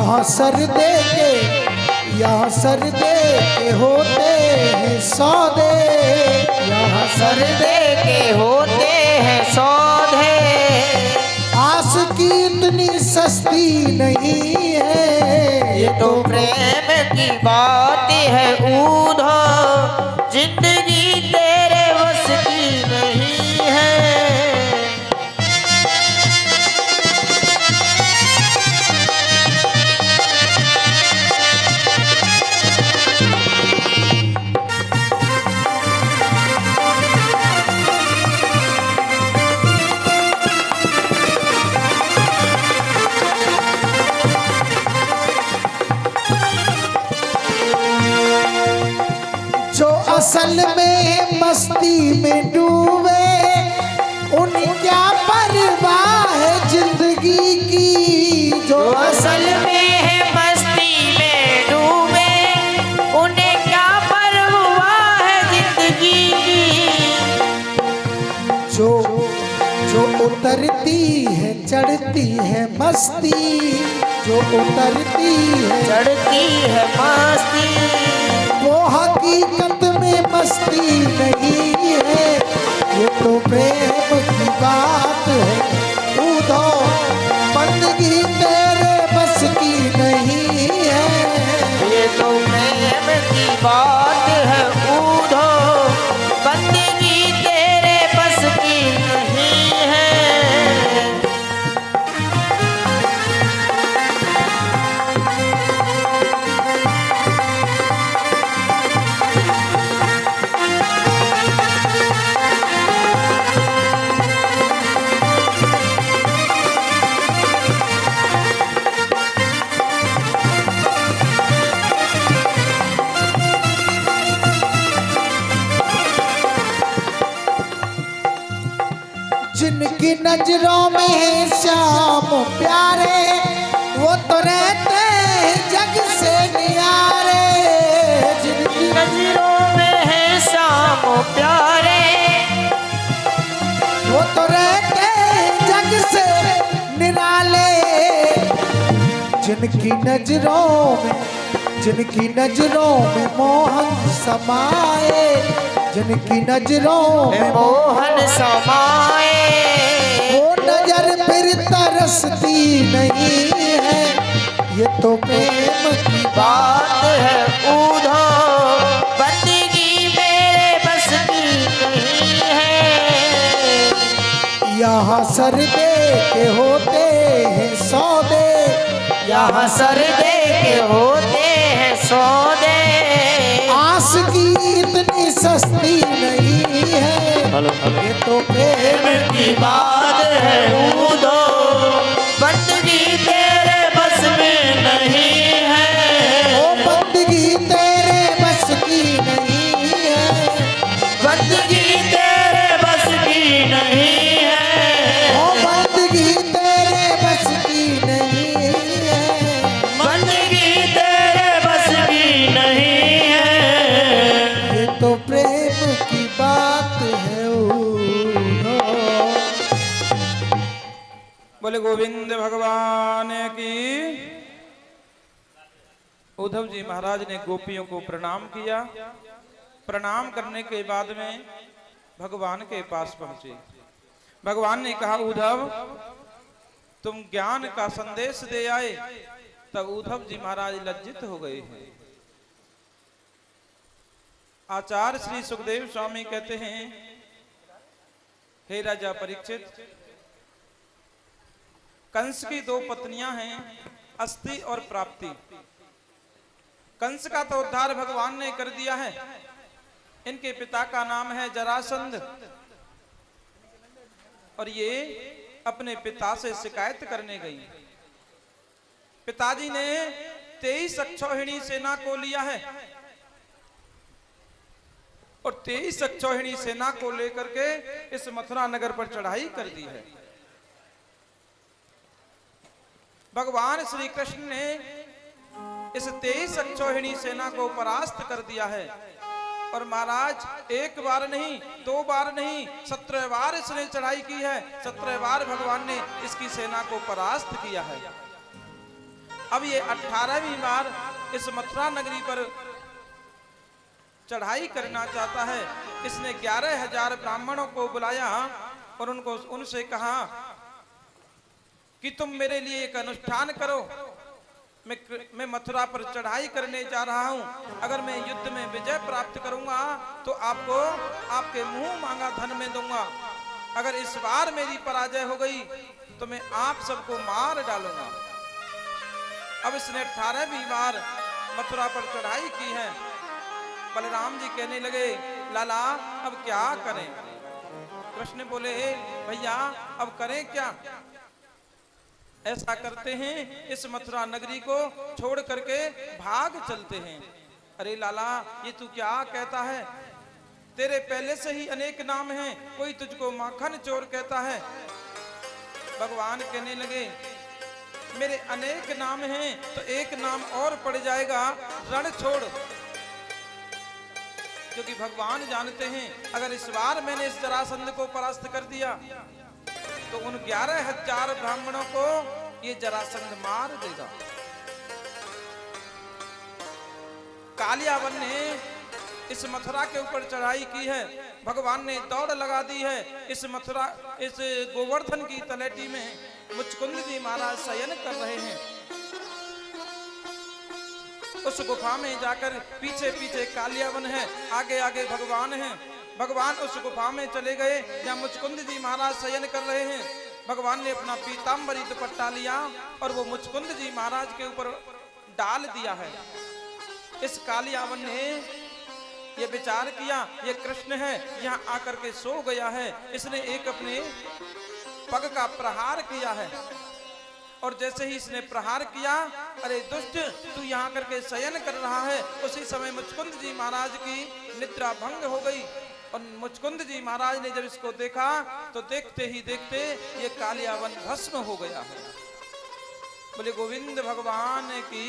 यहाँ सर दे के, यहाँ सर दे के होते हैं सौदे, यहाँ सर दे के होते हैं सौदे। आस की इतनी सस्ती नहीं है, ये तो प्रेम की बात है ऊधो, जिंदगी तेरे बस की नहीं है। जो असल में मस्ती में डूबे उन क्या परवाह है जिंदगी की। जो असल में है मस्ती में डूबे, उन्हें क्या परवाह है जिंदगी की। जो जो उतरती है चढ़ती है मस्ती, जो उतरती है चढ़ती है मस्ती, वो हकीकत में मस्ती नहीं है। ये तो प्रेम की बात है ऊधो, बंदगी तेरे बस की नहीं है। ये तो प्रेम की बात है ऊधो, बंदगी तेरे बस की नहीं है। जिनकी नजरों में है श्याम प्यारे, वो तो रहते हैं जग से न्यारे। जिनकी नजरों में है श्याम प्यारे, वो तो रहते हैं जग से निराले। जिनकी नजरों में मोहन समाए, जिनकी नजरों में मोहन समाए, वो नजर फिर तरसती नहीं है। ये तो प्रेम की बात है ऊधो, बंदगी मेरे बस की नहीं है। यहाँ सर दे के होते हैं सौदे, यहाँ सर दे के होते हैं सौदे। आस की इतनी सस्ती नहीं है। ये तो प्रेम की बात है ऊधो, बंदगी तेरे बस में नहीं है। वो बंदगी तेरे बस की नहीं है, बंदगी तेरे बस की नहीं है। वो बंदगी तेरे बस की नहीं है। बंदगी तेरे बस की नहीं है। ये तो प्रेम की बात है ऊधो। बोले गोविंद भगवान की। उद्धव जी महाराज ने गोपियों को प्रणाम किया। प्रणाम करने के बाद में भगवान के पास पहुंचे। भगवान ने कहा, उद्धव तुम ज्ञान का संदेश दे आए। तब उद्धव जी महाराज लज्जित हो गए हैं। आचार्य श्री सुखदेव स्वामी कहते हैं, हे राजा परीक्षित, कंस की दो पत्नियां हैं, अस्ति और प्राप्ति। कंस का तो उद्धार भगवान ने कर दिया है। इनके पिता का नाम है जरासंध, और ये अपने पिता से शिकायत करने गई। पिताजी ने 23 अक्षौहिणी सेना को लिया है, और 23 अक्षौहिणी सेना को लेकर के इस मथुरा नगर पर चढ़ाई कर दी है। भगवान श्री कृष्ण ने इस 23 अक्षौहिणी सेना को परास्त कर दिया है। और महाराज एक बार नहीं, 2 बार नहीं, 17 बार इसने चढ़ाई की है। 17 बार भगवान ने इसकी सेना को परास्त किया है। अब ये 18वीं बार इस मथुरा नगरी पर चढ़ाई करना चाहता है। इसने 11,000 ब्राह्मणों को बुलाया और उनसे कहा कि तुम मेरे लिए एक अनुष्ठान करो। मैं मथुरा पर चढ़ाई करने जा रहा हूं। अगर मैं युद्ध में विजय प्राप्त करूंगा तो आपको आपके मुंह मांगा धन में दूंगा। अगर इस बार मेरी पराजय हो गई तो मैं आप सबको मार डालूंगा। अब इसने 18वीं बार मथुरा पर चढ़ाई की है। बलराम जी कहने लगे, लाला अब क्या करें? कृष्ण बोले, भैया अब करें क्या? ऐसा करते हैं, इस मथुरा नगरी को छोड़ करके भाग चलते हैं। अरे लाला, ये तू क्या कहता है? तेरे पहले से ही अनेक नाम हैं, कोई तुझको माखन चोर कहता है। भगवान कहने लगे, मेरे अनेक नाम हैं तो एक नाम और पड़ जाएगा, रण छोड़। क्योंकि भगवान जानते हैं अगर इस बार मैंने इस जरासंध को परास्त कर दिया तो उन 11,000 ब्राह्मणों को ये जरासंध मार देगा। कालियावन ने इस मथुरा के ऊपर चढ़ाई की है। भगवान ने दौड़ लगा दी है। इस गोवर्धन की तलेटी में मुचकुंद जी महाराज शयन कर रहे हैं। उस गुफा में जाकर पीछे पीछे कालियावन है, आगे आगे भगवान हैं। भगवान उस गुफा में चले गए जहाँ मुचकुंद जी महाराज शयन कर रहे हैं। भगवान ने अपना पीताम्बरी दुपट्टा लिया और वो मुचकुंद जी महाराज के ऊपर डाल दिया है। इस कालियावन ने ये विचार किया, ये कृष्ण है, यहाँ आकर के सो गया है। इसने एक अपने पग का प्रहार किया है और जैसे ही इसने प्रहार किया, अरे दुष्ट, तू यहाँ करके शयन कर रहा है। उसी समय मुचकुंद जी महाराज की निद्रा भंग हो गई और मुचकुंद जी महाराज ने जब इसको देखा तो देखते ही देखते ये कालियावन भस्म हो गया है। बोले गोविंद भगवान की।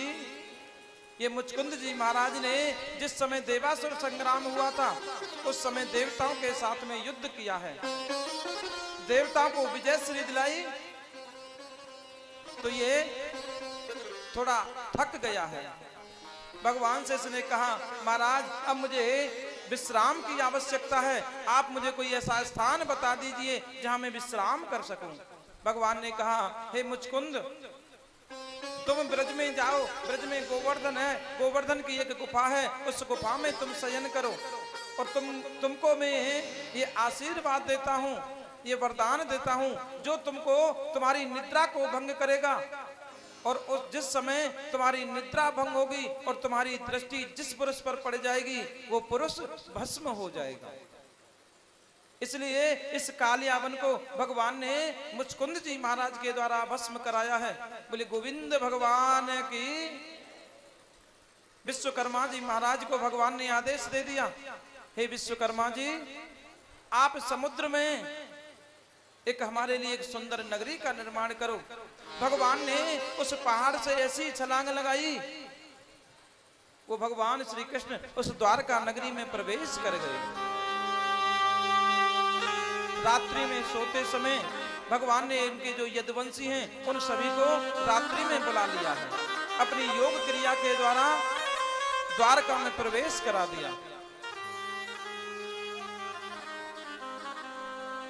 ये मुचकुंद जी महाराज ने जिस समय देवासुर संग्राम हुआ था उस समय देवताओं के साथ में युद्ध किया है, देवताओं को विजय श्री दिलाई, तो ये थोड़ा थक गया है। भगवान से इसने कहा, महाराज अब मुझे विश्राम की आवश्यकता है, आप मुझे कोई ऐसा स्थान बता दीजिए जहां मैं विश्राम कर सकूं। भगवान ने कहा, हे मुचकुंद, तुम ब्रज में जाओ, ब्रज में गोवर्धन है, गोवर्धन की एक गुफा है, उस गुफा में तुम शयन करो और तुमको मैं ये आशीर्वाद देता हूँ, ये वरदान देता हूँ, जो तुमको तुम्हारी निद्रा को भंग करेगा और उस जिस समय तुम्हारी निद्रा भंग होगी और तुम्हारी दृष्टि जिस पुरुष पर पड़ जाएगी वो पुरुष भस्म हो जाएगा। इसलिए इस कालियावन को भगवान ने मुचकुंद जी महाराज के द्वारा भस्म कराया है। बोले गोविंद भगवान की। विश्वकर्मा जी महाराज को भगवान ने आदेश दे दिया, हे विश्वकर्मा जी, आप समुद्र में एक हमारे लिए एक सुंदर नगरी का निर्माण करो। भगवान ने उस पहाड़ से ऐसी छलांग लगाई, वो भगवान श्री कृष्ण उस द्वारका नगरी में प्रवेश कर गए। रात्रि में सोते समय भगवान ने इनके जो यदुवंशी हैं उन सभी को रात्रि में बुला लिया है, अपनी योग क्रिया के द्वारा द्वारका में प्रवेश करा दिया।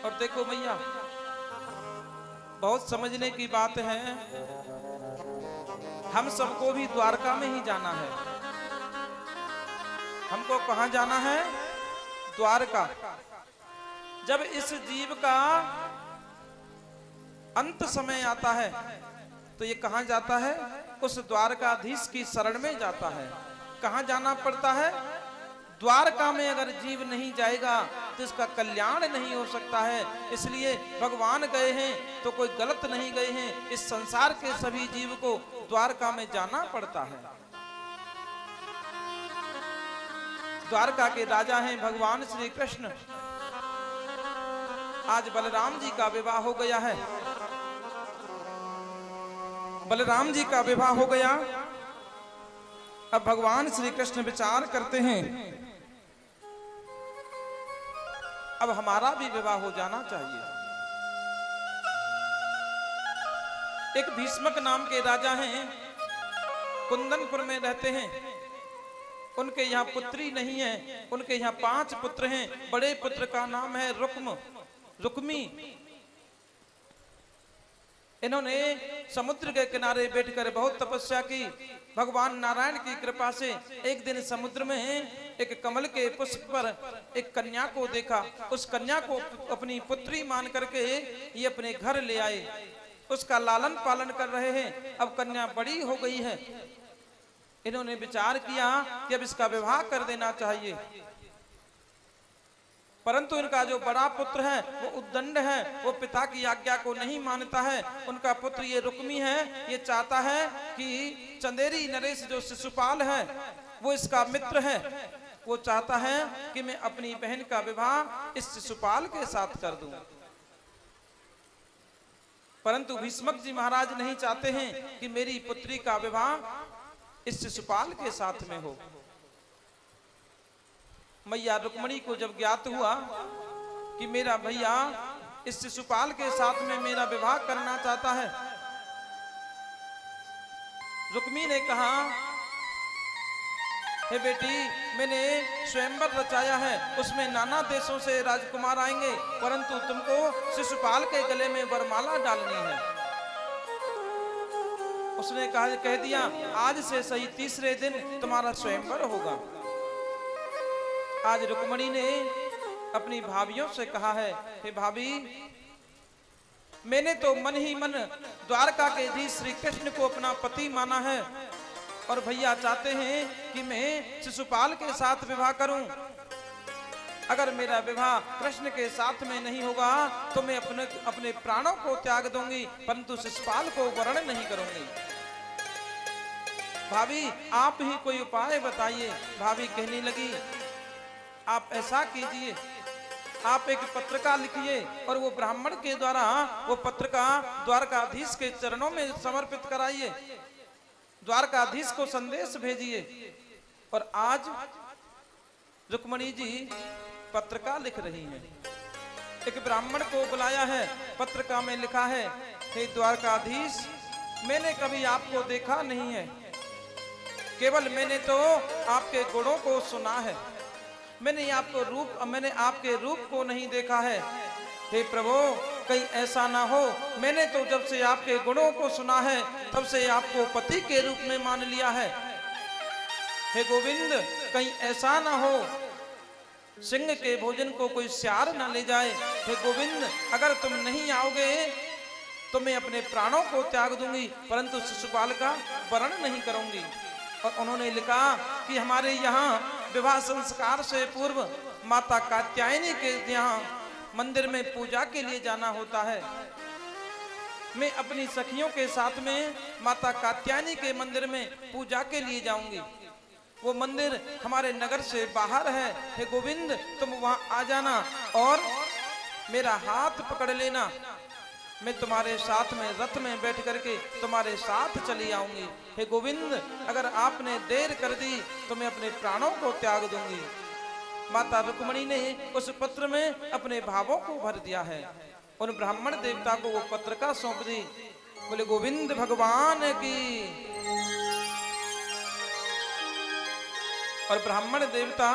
और देखो भैया, बहुत समझने की बात है, हम सबको भी द्वारका में ही जाना है। हमको कहां जाना है? द्वारका। जब इस जीव का अंत समय आता है तो ये कहां जाता है? उस द्वारकाधीश की शरण में जाता है। कहां जाना पड़ता है? द्वारका में अगर जीव नहीं जाएगा तो इसका कल्याण नहीं हो सकता है। इसलिए भगवान गए हैं तो कोई गलत नहीं गए हैं, इस संसार के सभी जीव को द्वारका में जाना पड़ता है। द्वारका के राजा हैं भगवान श्री कृष्ण। आज बलराम जी का विवाह हो गया है। बलराम जी का विवाह हो गया। अब भगवान श्री कृष्ण विचार करते हैं, अब हमारा भी विवाह हो जाना चाहिए। एक भीष्मक नाम के राजा हैं, कुंदनपुर में रहते हैं। उनके यहाँ पुत्री नहीं है, उनके यहाँ 5 पुत्र हैं। बड़े पुत्र का नाम है रुक्मी। इन्होंने समुद्र के किनारे बैठकर बहुत तपस्या की। भगवान नारायण की कृपा से एक दिन समुद्र में एक कमल के पुष्प पर एक कन्या को देखा। उस कन्या को अपनी पुत्री मान करके ये अपने घर ले आए। उसका लालन पालन कर रहे हैं। अब कन्या बड़ी हो गई है। इन्होंने विचार किया कि अब इसका विवाह कर देना चाहिए, परंतु इनका जो बड़ा पुत्र है वो उद्दंड है, वो पिता की आज्ञा को नहीं मानता है। उनका पुत्र ये रुक्मी है, ये चाहता है कि चंदेरी नरेश जो शिशुपाल है वो इसका मित्र है, वो चाहता है कि मैं अपनी बहन का विवाह इस शिशुपाल के साथ कर दूं। परंतु भीष्मक जी महाराज नहीं चाहते हैं कि मेरी पुत्री का विवाह इस शिशुपाल के साथ में हो। मैया रुक्मणी को जब ज्ञात हुआ कि मेरा भैया इस शिशुपाल के साथ में मेरा विवाह करना चाहता है, रुक्मी ने कहा, हे बेटी, मैंने स्वयंवर रचाया है, उसमें नाना देशों से राजकुमार आएंगे, परंतु तुमको शिशुपाल के गले में वरमाला डालनी है। उसने कह दिया, आज से सही तीसरे दिन तुम्हारा स्वयंवर होगा। आज रुक्मणी ने अपनी भाभियों से कहा है, हे भाभी, मैंने तो मन ही मन द्वारका के धीश श्री कृष्ण को अपना पति माना है और भैया चाहते हैं कि मैं शिशुपाल के साथ विवाह करूं। अगर मेरा विवाह कृष्ण के साथ में नहीं होगा तो मैं अपने प्राणों को त्याग दूंगी, परंतु शिशुपाल को वरण नहीं करूंगी। भाभी, आप ही कोई उपाय बताइए। भाभी कहने लगी, आप ऐसा कीजिए, आप एक पत्रिका लिखिए और वो ब्राह्मण के द्वारा वो पत्रिका द्वारकाधीश के चरणों में समर्पित कराइए, द्वारकाधीश को संदेश भेजिए। और आज रुक्मणी जी पत्रिका लिख रही हैं। एक ब्राह्मण को बुलाया है, पत्रिका में लिखा है, हे द्वारकाधीश, मैंने कभी आपको देखा नहीं है, केवल मैंने तो आपके गुणों को सुना है, मैंने आपके रूप को नहीं देखा है। हे प्रभु, कहीं ऐसा ना हो, मैंने तो जब से आपके गुणों को सुना है तब से आपको पति के रूप में मान लिया है। हे गोविंद, कहीं ऐसा ना हो सिंह के भोजन को कोई स्यार ना ले जाए। हे गोविंद, अगर तुम नहीं आओगे तो मैं अपने प्राणों को त्याग दूंगी, परंतु शिशुपाल का वरण नहीं करूंगी। और उन्होंने लिखा कि हमारे यहाँ विवाह संस्कार से पूर्व माता कात्यायनी के यहाँ मंदिर में पूजा के लिए जाना होता है। मैं अपनी सखियों के साथ में माता कात्यायनी के मंदिर में पूजा के लिए जाऊंगी। वो मंदिर हमारे नगर से बाहर है। हे गोविंद, तुम वहां आ जाना और मेरा हाथ पकड़ लेना, मैं तुम्हारे साथ में रथ में बैठ करके तुम्हारे साथ चली आऊंगी। हे गोविंद, अगर आपने देर कर दी तो मैं अपने प्राणों को त्याग दूंगी। माता रुक्मणी ने उस पत्र में अपने भावों को भर दिया है। उन ब्राह्मण देवता को वो पत्रिका सौंप दी। बोले गोविंद भगवान की। और ब्राह्मण देवता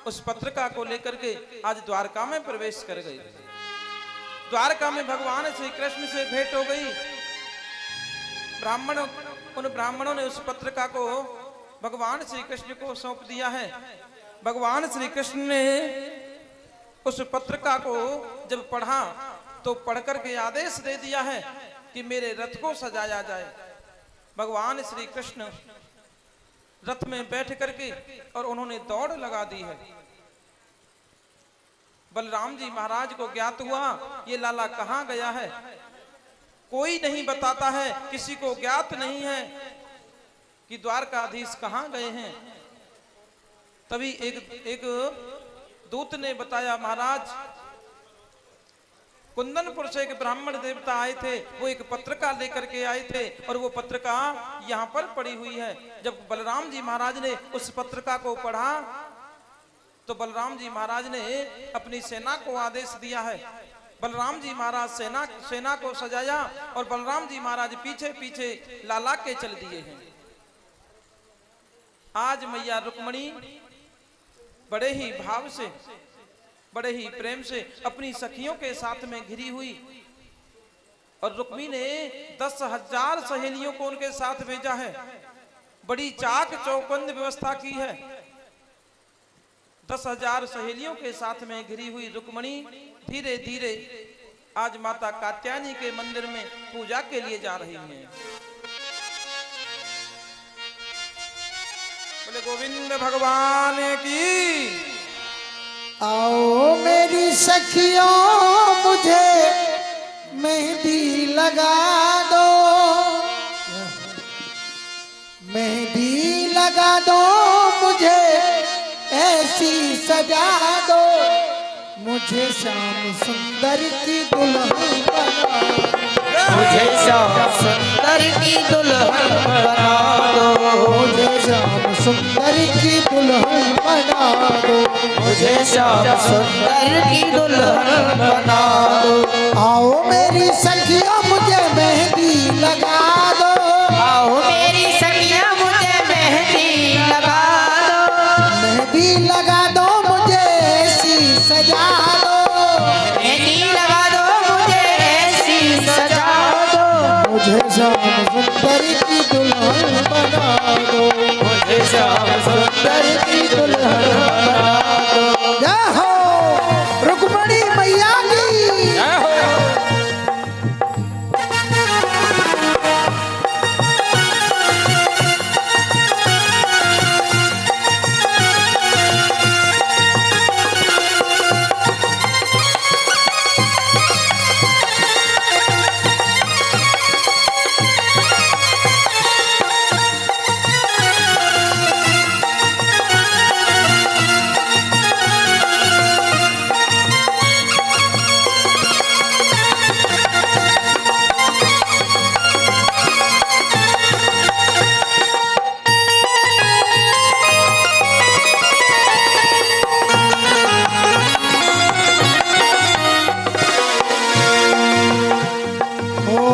उस पत्रिका को लेकर के आज द्वारका में प्रवेश कर गए। द्वारका में भगवान श्री कृष्ण से भेंट हो गई। उन ब्राह्मणों ने उस पत्रिका को भगवान श्री कृष्ण को सौंप दिया है। भगवान श्री कृष्ण ने उस पत्रिका को जब पढ़ा तो पढ़कर के आदेश दे दिया है कि मेरे रथ को सजाया जाए। भगवान श्री कृष्ण रथ में बैठ करके और उन्होंने दौड़ लगा दी है। बलराम जी महाराज को ज्ञात हुआ ये लाला कहाँ गया है, कोई नहीं बताता है, किसी को ज्ञात नहीं है कि द्वारकाधीश कहाँ गए हैं। तभी एक दूत ने बताया, महाराज कुंदनपुर से एक ब्राह्मण देवता आए थे, वो एक पत्रिका लेकर के आए थे और वो पत्रिका यहाँ पर पड़ी हुई है। जब बलराम जी महाराज ने उस पत्रिका को पढ़ा तो बलराम जी महाराज ने अपनी सेना को आदेश दिया है। बलराम जी महाराज सेना को सजाया और बलराम जी महाराज पीछे पीछे लाला के चल दिए हैं। आज मैया रुक्मणी बड़े ही भाव से, बड़े ही प्रेम से अपनी सखियों के साथ में घिरी हुई, और रुक्मी ने 10,000 सहेलियों को उनके साथ भेजा है। बड़ी चाक चौबंद व्यवस्था की है। 10,000 सहेलियों के साथ में घिरी हुई रुक्मणी धीरे धीरे आज माता कात्यायनी के मंदिर में पूजा के लिए जा रही हैं। बोले गोविंद भगवान की। आओ मेरी सखियों मुझे मेहंदी लगा दो, मेहंदी लगा दो मुझे ऐसी सजा दो, मुझे श्याम सुंदर की दुल्हन बना दो, मुझे श्याम सुंदर की दुल्हन बना दो, मुझे श्याम सुंदर की दुल्हन बना दो, मुझे श्याम सुंदर की दुल्हन बना दो। आओ मेरी सखियों मुझे मेहंदी लगा दो, आओ मेरी सखियां मुझे मेहंदी लगा दो, मेहंदी लगा दो मुझे ऐसी सजा दो, मेहंदी लगा दो मुझे ऐसी सजा दो, मुझे श्याम सुंदर की दुल्हन बना दो, मुझे श्याम सुंदर की दुल्हन बना दो। जय हो रुक्मणी मैया की।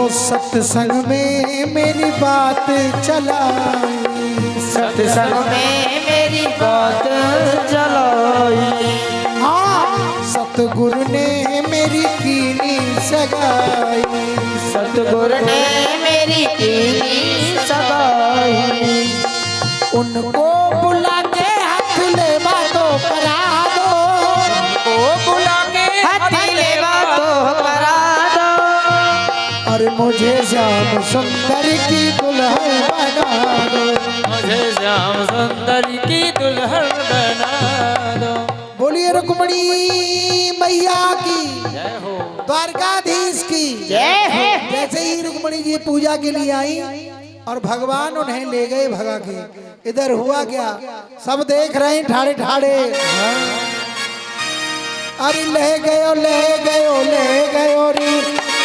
सत्संग में मेरी बात चलाई, सत्संग में मेरी बात चलाई, हाँ सतगुरु ने मेरी कीनी सगाई, सतगुरु ने मेरी कीनी सगाई, उनको बुला के हाथ ले बातों करा दो, ओ बुला के हाथ ले बातों करा दो, और मुझे श्याम सुंदर की दुल्हन बना दो, मुझे श्याम सुंदर की दुल्हन बना दो। बोलिए रुक्मणी मैया की, जय हो, द्वारकाधीश की जय हो। जैसे ही रुक्मणी जी पूजा के लिए आई और भगवान उन्हें ले गए भगा के। इधर हुआ क्या, सब देख रहे हैं ठाड़े ठाड़े। अरे ले गयो ले गयो ले गयो रे,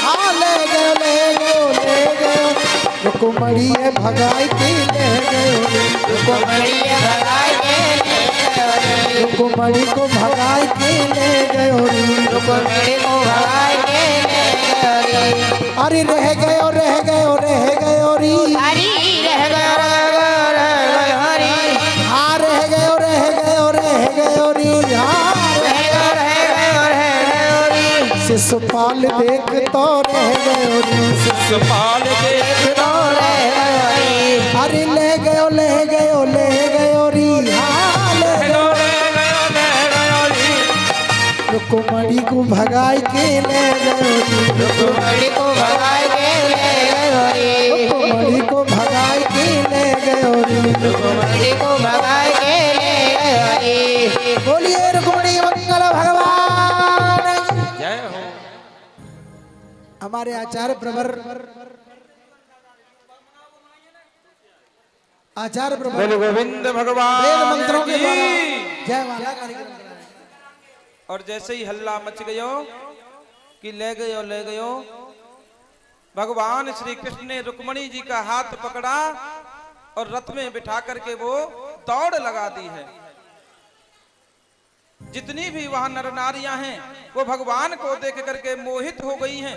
हाँ ले गयो ले गयो ले गयो, रुक्मणी भगाई के ले गयो रे, रुक्मणी भगाई के ले गयो रे, रुक्मणी को भगाई के ले गयो रे, रुक्मणी को भगाई के ले गयो रे। अरे रह गयो रह गयो रह गयो री, हरी रह गयो रह गयो हरी, हाँ रह गयो रह गयो रह गयो री, हाँ रह गयो रे। शिशुपाल देख तो रह गयो री, शिशुपाल देख तो रह गयो रे, अरे ले गयो ले गयो ले गयो री, हाँ ले गयो, रुक्मणी को भगाई के ले गयो री, रुक्मणी को भगाई के ले गयो रे, रुक्मणी को भगाई के ले गयो री, रुक्मणी को भगाई के ले गयो रे। बोलिए रुक्मणी मंगल भगवान। जय हो। हमारे आचार्य प्रवर, आचार्य प्रवर बोले गोविंद वेद भगवान मंत्रों के द्वारा की। जय माला कार्यक्रम कराया। और जैसे ही हल्ला मच गयो कि ले गयो, भगवान श्री कृष्ण ने रुक्मणी जी का हाथ पकड़ा और रथ में बिठा करके वो दौड़ लगा दी है। जितनी भी वहां नर नारियां हैं वो भगवान को देख करके मोहित हो गई हैं।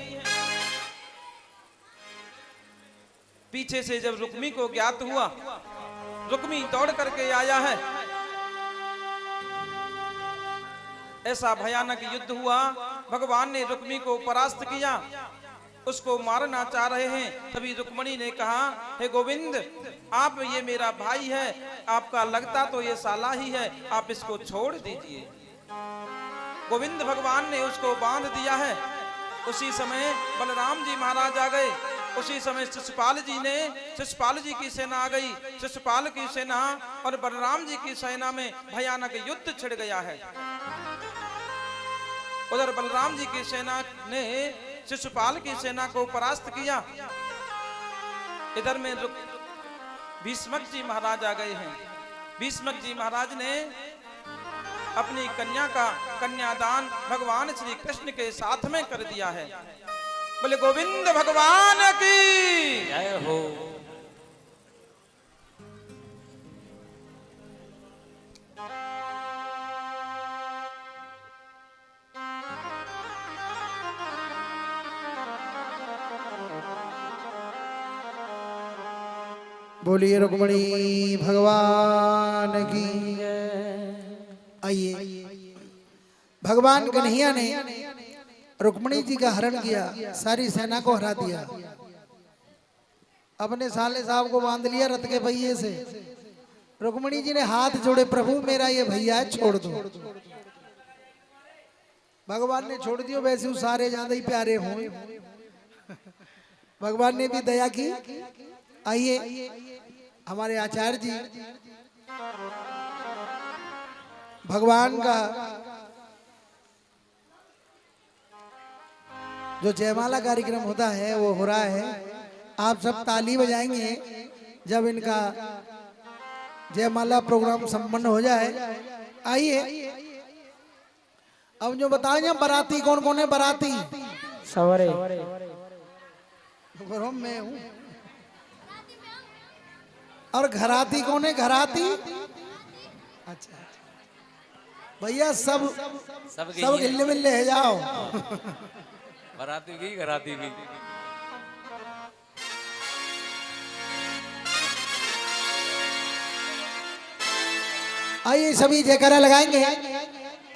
पीछे से जब रुक्मी को ज्ञात हुआ रुक्मी दौड़ करके आया है। ऐसा भयानक युद्ध हुआ, भगवान ने रुक्मी को परास्त किया, उसको मारना चाह रहे हैं। तभी रुक्मणी ने कहा, हे गोविंद, आप ये मेरा भाई है, आपका लगता तो ये साला ही है, आप इसको छोड़ दीजिए। गोविंद भगवान ने उसको बांध दिया है। उसी समय बलराम जी महाराज आ गए। उसी समय शिशुपाल जी की सेना आ गई। शिशुपाल की सेना और बलराम जी की सेना में भयानक युद्ध छिड़ गया है। उधर बलराम जी की सेना ने शिशुपाल की सेना को परास्त किया। इधर में भीष्मक जी महाराज आ गए हैं। भीष्मक जी महाराज ने अपनी कन्या का कन्यादान भगवान श्री कृष्ण के साथ में कर दिया है। बोले गोविंद भगवान की जय हो। बोलिए रुक्मणी भगवान की। आइए, भगवान कन्हैया ने रुक्मणी जी का हरण किया, सारी सेना को हरा दिया, अपने साले साहब को बांध लिया रथ के पहिए से। रुक्मणी जी ने हाथ जोड़े, प्रभु मेरा ये भैया है, छोड़ दो। भगवान ने छोड़ दियो, वैसे वो सारे ज्यादा ही प्यारे हों। भगवान ने भी दया की। आइए, हमारे आचार्य जी भगवान का जो जयमाला कार्यक्रम होता है वो हो रहा है। आप सब ताली बजाएंगे जब इनका जयमाला प्रोग्राम संपन्न हो जाए। आइए, अब जो बताओ बाराती कौन कौन है? बाराती सवरे मैं हूँ। और घराती कौन है? घराती, अच्छा भैया सब गिल्ले मिल्ले है, जाओ। बाराती की घराती भी। आइए सभी जयकारा लगाएंगे।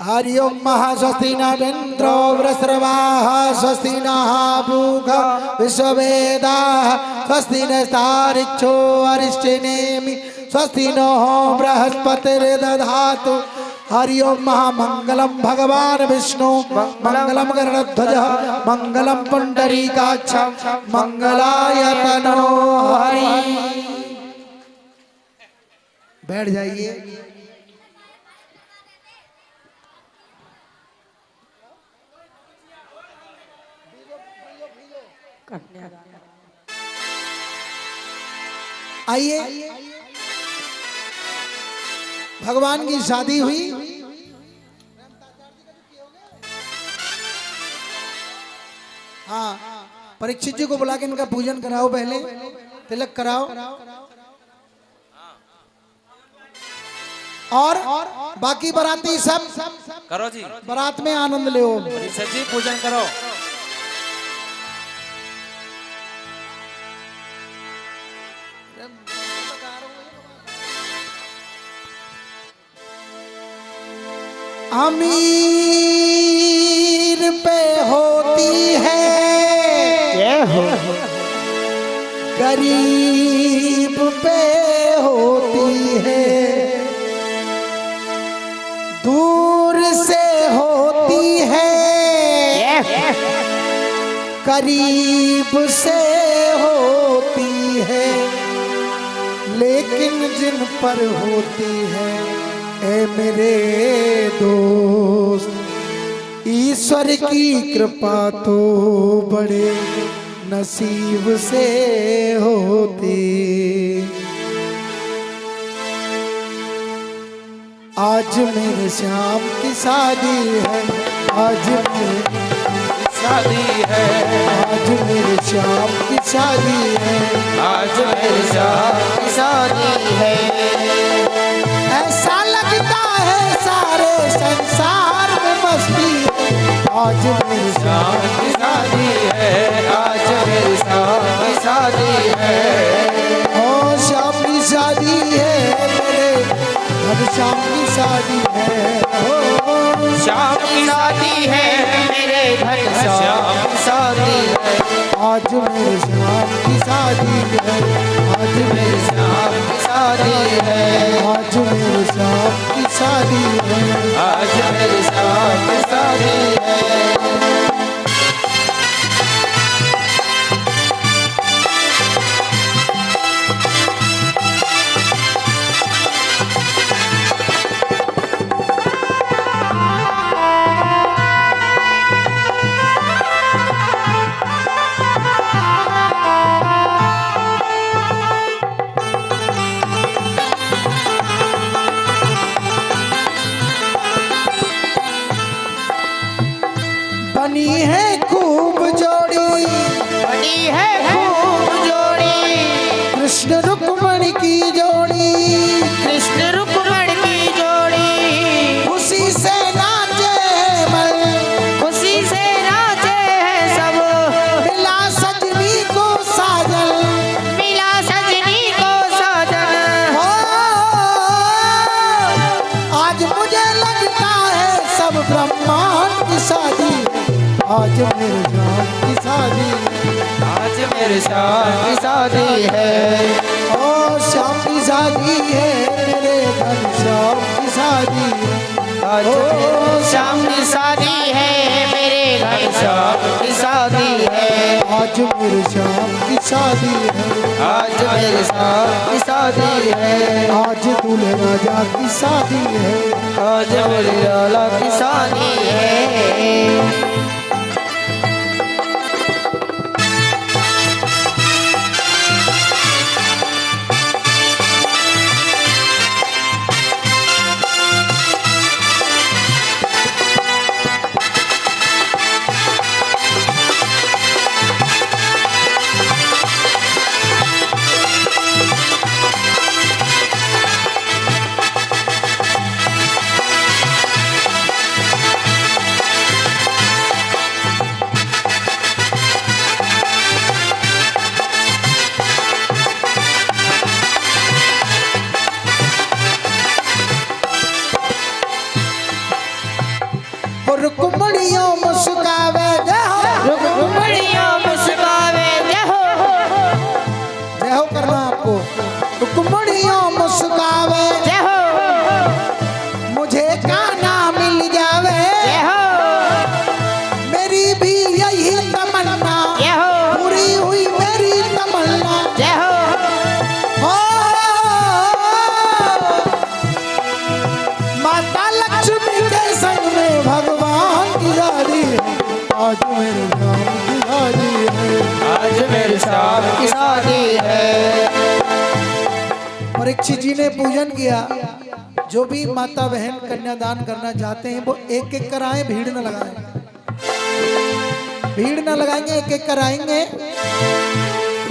हरिओम महास्वस्ति न इंद्रो वृषर्वाः स्वस्ति नः पूषा विश्ववेदाः स्वस्ति नस्तार्क्ष्यो अरिष्टनेमि स्वस्ति नो बृहस्पतिर्दधातु। हरिओम महामंगलम भगवान विष्णु मंगलम गरुड़ध्वज मंगलम पुंडरीकाक्ष मंगलायतनो हरि। बैठ जाइए। आइए, भगवान की शादी हुई। हाँ, परीक्षित जी को बुला के इनका पूजन कराओ, पहले तिलक कराओ और बाकी बाराती सब करो जी, बारात में आनंद ले। परीक्षित जी पूजन करो। अमीर पे होती है गरीब पे होती है, दूर से होती है करीब से होती है, लेकिन जिन पर होती है ऐ मेरे दोस्त, ईश्वर की कृपा तो बड़े नसीब से होती। आज मेरे श्याम की शादी है, आज मेरी शादी है, आज मेरे श्याम की शादी है, आज मेरे श्याम की शादी है। ऐसा लगता है सारे संसार में मस्ती, आज मेरे श्याम की शादी है, आज मेरे श्याम की शादी है। ओ श्याम की शादी है, श्याम की शादी है हो। श्याम की शादी है मेरे घनश्याम की शादी है। आज मेरे श्याम की शादी है। आज मेरे श्याम की शादी है। आज मेरे श्याम की शादी है। आज मेरे श्याम की शादी है। बनी है खूब जोड़ी, बनी है खूब जोड़ी, कृष्ण रुक्मणी की जोड़ी। कृष्ण रुक्मणी की जोड़ी, खुशी से नाचे मल, खुशी से नाचे हैं सब। मिला सजनी को साजन, मिला सजनी को साजन। हो आज मुझे लगता है सब ब्रह्मांड की शादी। आज मेरे श्याम की शादी है। आज मेरे श्याम की शादी है। ओ श्याम की शादी है मेरे घनश्याम की शादी है। आज श्याम की शादी है मेरे घनश्याम की शादी है। आज मेरे श्याम की शादी है। आज मेरे श्याम की शादी है। आज दूल्हे राजा की शादी है। आज मेरे लाला की शादी है। रुक्मणियों मुस्कावे जय हो। रुक्मणियों मुस्कावे जय हो। जय हो करना आपको। रुक्मणियों मुस्कावे जय हो। मुझे काना मिल जावे। जय हो। मेरी भी यही तमन्ना, जय हो। पूरी हुई मेरी तमन्ना। जय हो। हो माता लक्ष्मी के संग में भगवान की शादी है। आज मेरे श्याम की शादी है। आज मेरे श्याम की शादी है। परीक्षित जी ने पूजन किया। जो भी माता बहन कन्यादान करना चाहते हैं वो एक एक कराएं, भीड़ न लगाएं। भीड़ न लगाएंगे, एक एक कराएंगे।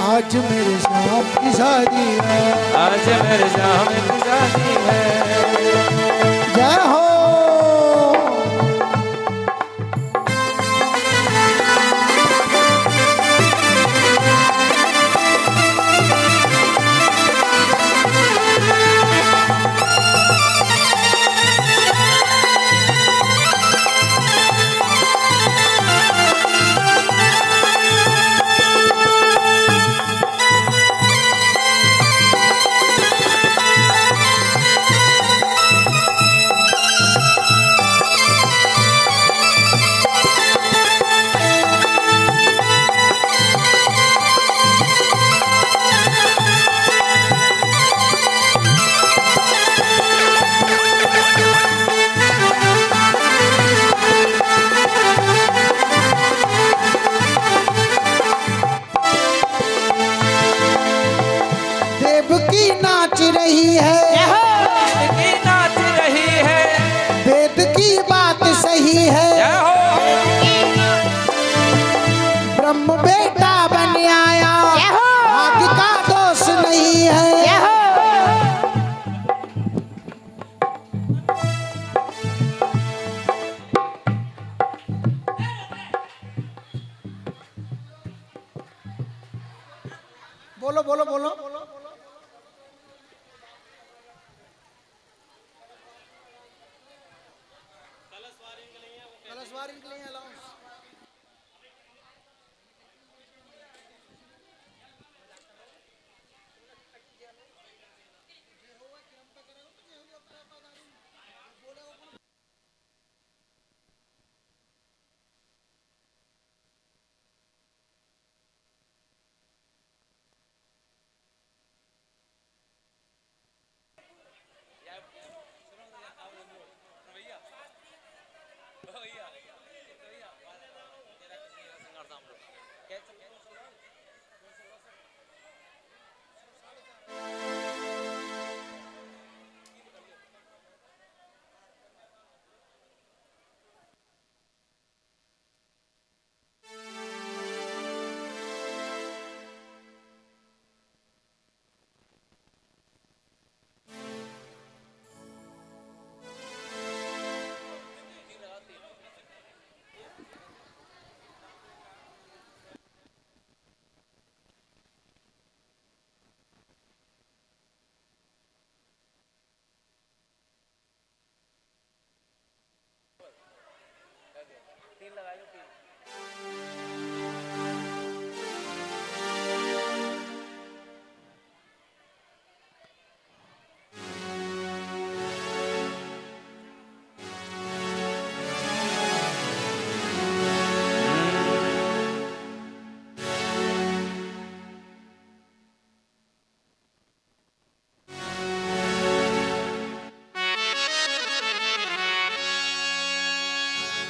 आज मेरे श्याम की शादी है। आज मेरे श्याम की शादी है। जय हो। नाच रही है, की नाच रही है, वेद की बात सही है। ब्रह्म बेटा बन आया, भाग्य का दोष नहीं है। बोलो बोलो बोलो।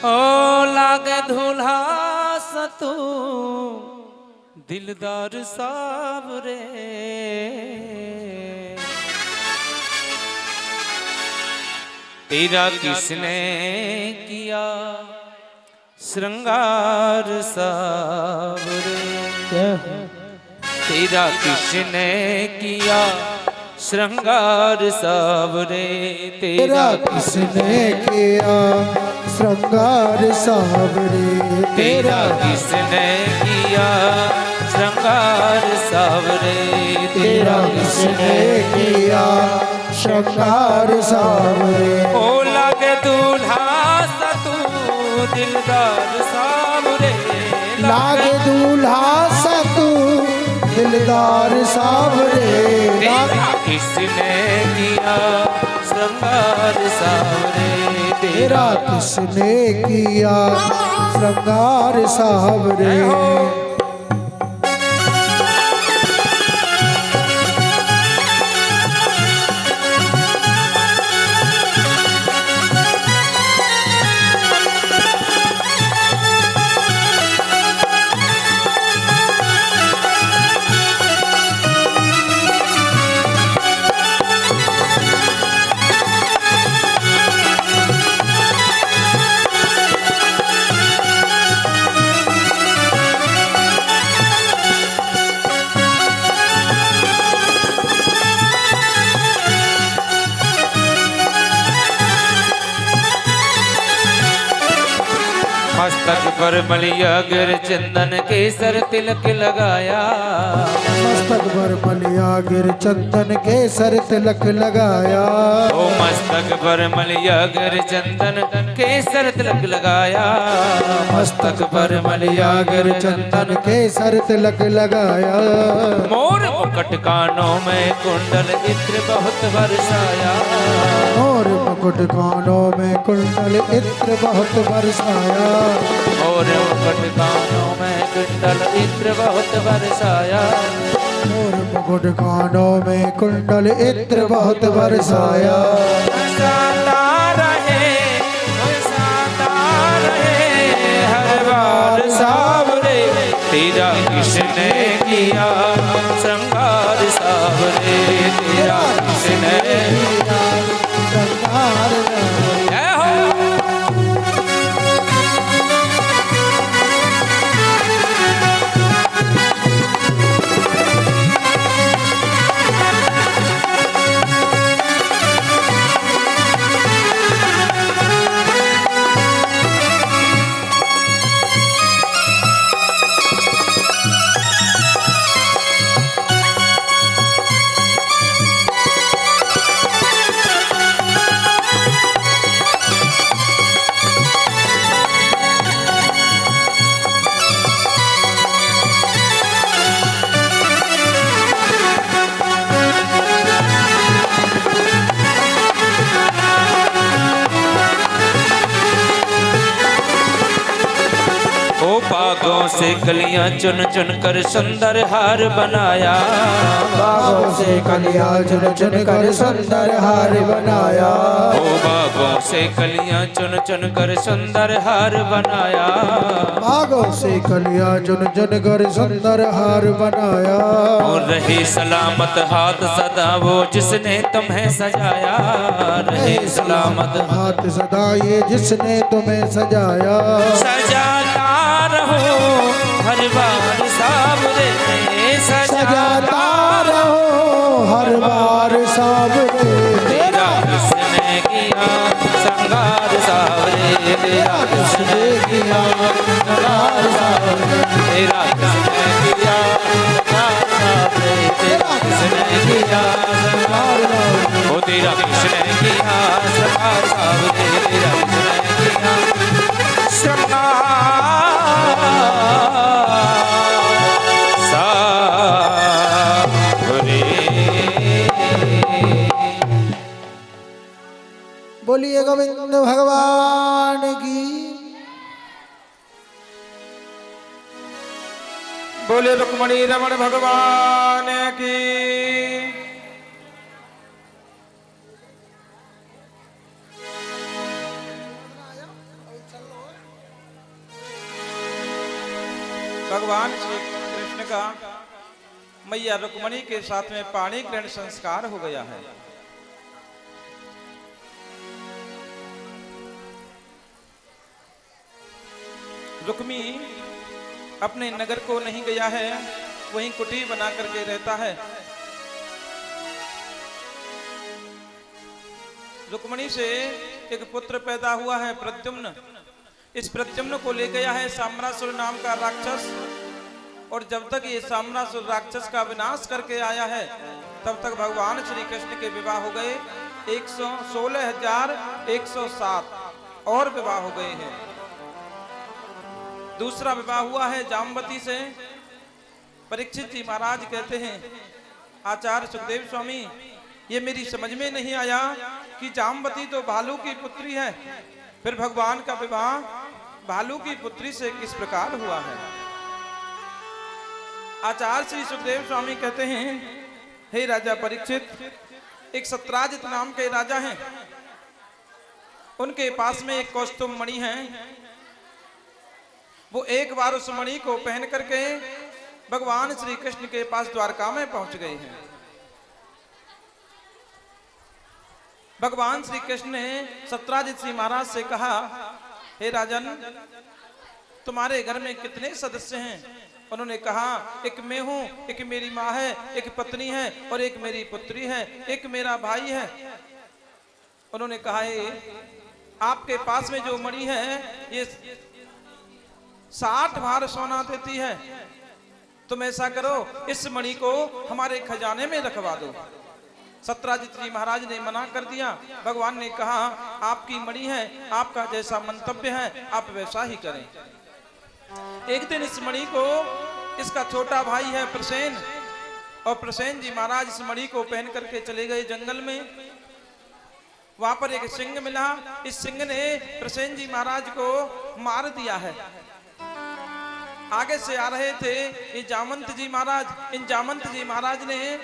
ओ लागे धूल्हा सतू दिलदार सावरे, तेरा किसने किया श्रृंगार सावरे, तेरा किसने किया श्रृंगार सावरे, तेरा किसने किया श्रृंगार सावरे, तेरा किसने किया श्रृंगार सावरे, तेरा किसने किया श्रृंगार सावरे। ओ लागे दूल्हा सतू दिलदार सावरे, लागे दूल्हा सतू दिलदार सावरे, तेरा किसने किया श्रृंगार सावरे, तेरा किसने किया श्रृंगार सावरे। मस्तक पर मलिया गिर चंदन केसर तिलक लगाया, मस्तक पर मलिया गिर चंदन केसर तिलक लगाया, ओ मस्तक पर मलिया गिर चंदन केसर तिलक लगाया, मस्तक पर मलिया गिर चंदन केसर तिलक लगाया, मोर मुकुट कानों में कुंडल इत्र बहुत बरसाया, और मुकुट कानों में कुंडल इत्र बहुत बरसाया, और मुकुट कानों में कुंडल इत्र बहुत बरसाया, और मुकुट कानों में कुंडल इत्र बहुत बरसाया। बरसाता रहे हर बार सावरे, तेरा किसने किया श्रृंगार सावरे, तेरा किसने किया श्रृंगार जय हो। बागों से कलियां चुन चुन कर सुंदर हार बनाया, बागों से कलियां चुन चुन कर सुंदर हार बनाया, ओ बागों से कलियां चुन चुन कर सुंदर हार बनाया, बागों से कलियां चुन चुन कर सुंदर हार बनाया, और रहे सलामत हाथ सदा वो जिसने तुम्हें सजाया, रहे सलामत हाथ सदा ये जिसने तुम्हें सजाया, सजाता रहो हर बार सावरे, सजाता रहो हर बार सावरे, तेरा किसने किया श्रृंगार सावरे, तेरा किसने किया श्रृंगार सावरे, तेरा किसने किया श्रृंगार सावरे, तेरा किसने किया श्रृंगार सावरे, ओ तेरा किसने किया श्रृंगार सावरे, तेरा किसने किया श्रृंगार बोलिए गोविंद भगवान की। बोले रुक्मणी रमण भगवान की। भगवान श्री कृष्ण का मैया रुक्मणी के साथ में पाणी ग्रहण संस्कार हो गया है। रुक्मी अपने नगर को नहीं गया है, वहीं कुटी बना करके रहता है। रुक्मणी से एक पुत्र पैदा हुआ है प्रद्युम्न। इस प्रद्युम्न को ले गया है साम्रासुर नाम का राक्षस, और जब तक ये साम्रासुर राक्षस का विनाश करके आया है तब तक भगवान श्री कृष्ण के विवाह हो गए 116,107 और विवाह हो गए हैं। दूसरा विवाह हुआ है जामवती से। परीक्षित जी महाराज कहते हैं, आचार्य सुखदेव स्वामी, ये मेरी समझ में नहीं आया कि जामवती तो भालू की पुत्री है, फिर भगवान का विवाह भालू की पुत्री से किस प्रकार हुआ है। आचार्य श्री सुखदेव स्वामी कहते हैं, हे राजा परीक्षित, एक सत्राजित नाम के राजा हैं, उनके पास में एक कौस्तुभ मणि है। वो एक बार उस मणि को पहन करके भगवान श्री कृष्ण के पास द्वारका में पहुंच गए हैं। भगवान श्री कृष्ण ने सत्राजित श्री महाराज से कहा, हे राजन, तुम्हारे घर में कितने सदस्य हैं? उन्होंने कहा, एक मैं हूं, एक मेरी माँ है, एक पत्नी है और एक मेरी पुत्री है, एक मेरा भाई है। उन्होंने कहा, आपके पास में जो मणि है ये 60 भार सोना देती है। तुम ऐसा करो, इस मणि को हमारे खजाने में रखवा दो। सत्राजित जी महाराज ने मना कर दिया। भगवान ने कहा, आपकी मणि है, आपका जैसा मंतव्य है आप वैसा ही करें। एक दिन इस मणि को, इसका छोटा भाई है प्रसेन, और प्रसेन जी महाराज इस मणि को पहन करके चले गए जंगल में। वहां पर एक सिंह मिला। इस सिंह ने प्रसेन जी महाराज को मार दिया है। आगे से आ रहे थे ये जामवंत जी महाराज। इन जामवंत जी महाराज ने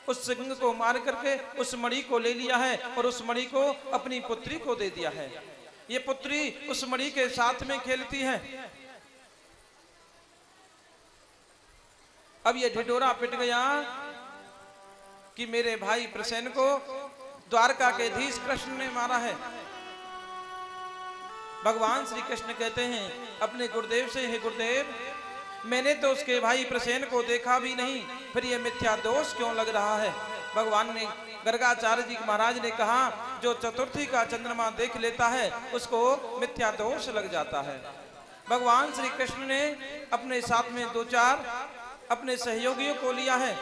उस सिंह को मार करके उस मणि को ले लिया है और उस मणि को अपनी पुत्री को दे दिया है। ये पुत्री उस मणि के साथ में खेलती है। अब ये ढिढोरा पिट गया कि मेरे भाई प्रसेन को द्वारका के धीश कृष्ण ने मारा है। भगवान श्री कृष्ण कहते हैं अपने गुरुदेव से, हे गुरुदेव, मैंने तो उसके भाई प्रसेन को देखा भी नहीं, फिर ये मिथ्या दोष क्यों लग रहा है? भगवान ने, गर्गाचार्य जी महाराज ने कहा, जो चतुर्थी का चंद्रमा देख लेता है उसको मिथ्या दोष लग जाता है। भगवान श्री कृष्ण ने अपने साथ में 2-4 अपने सहयोगियों को लिया है।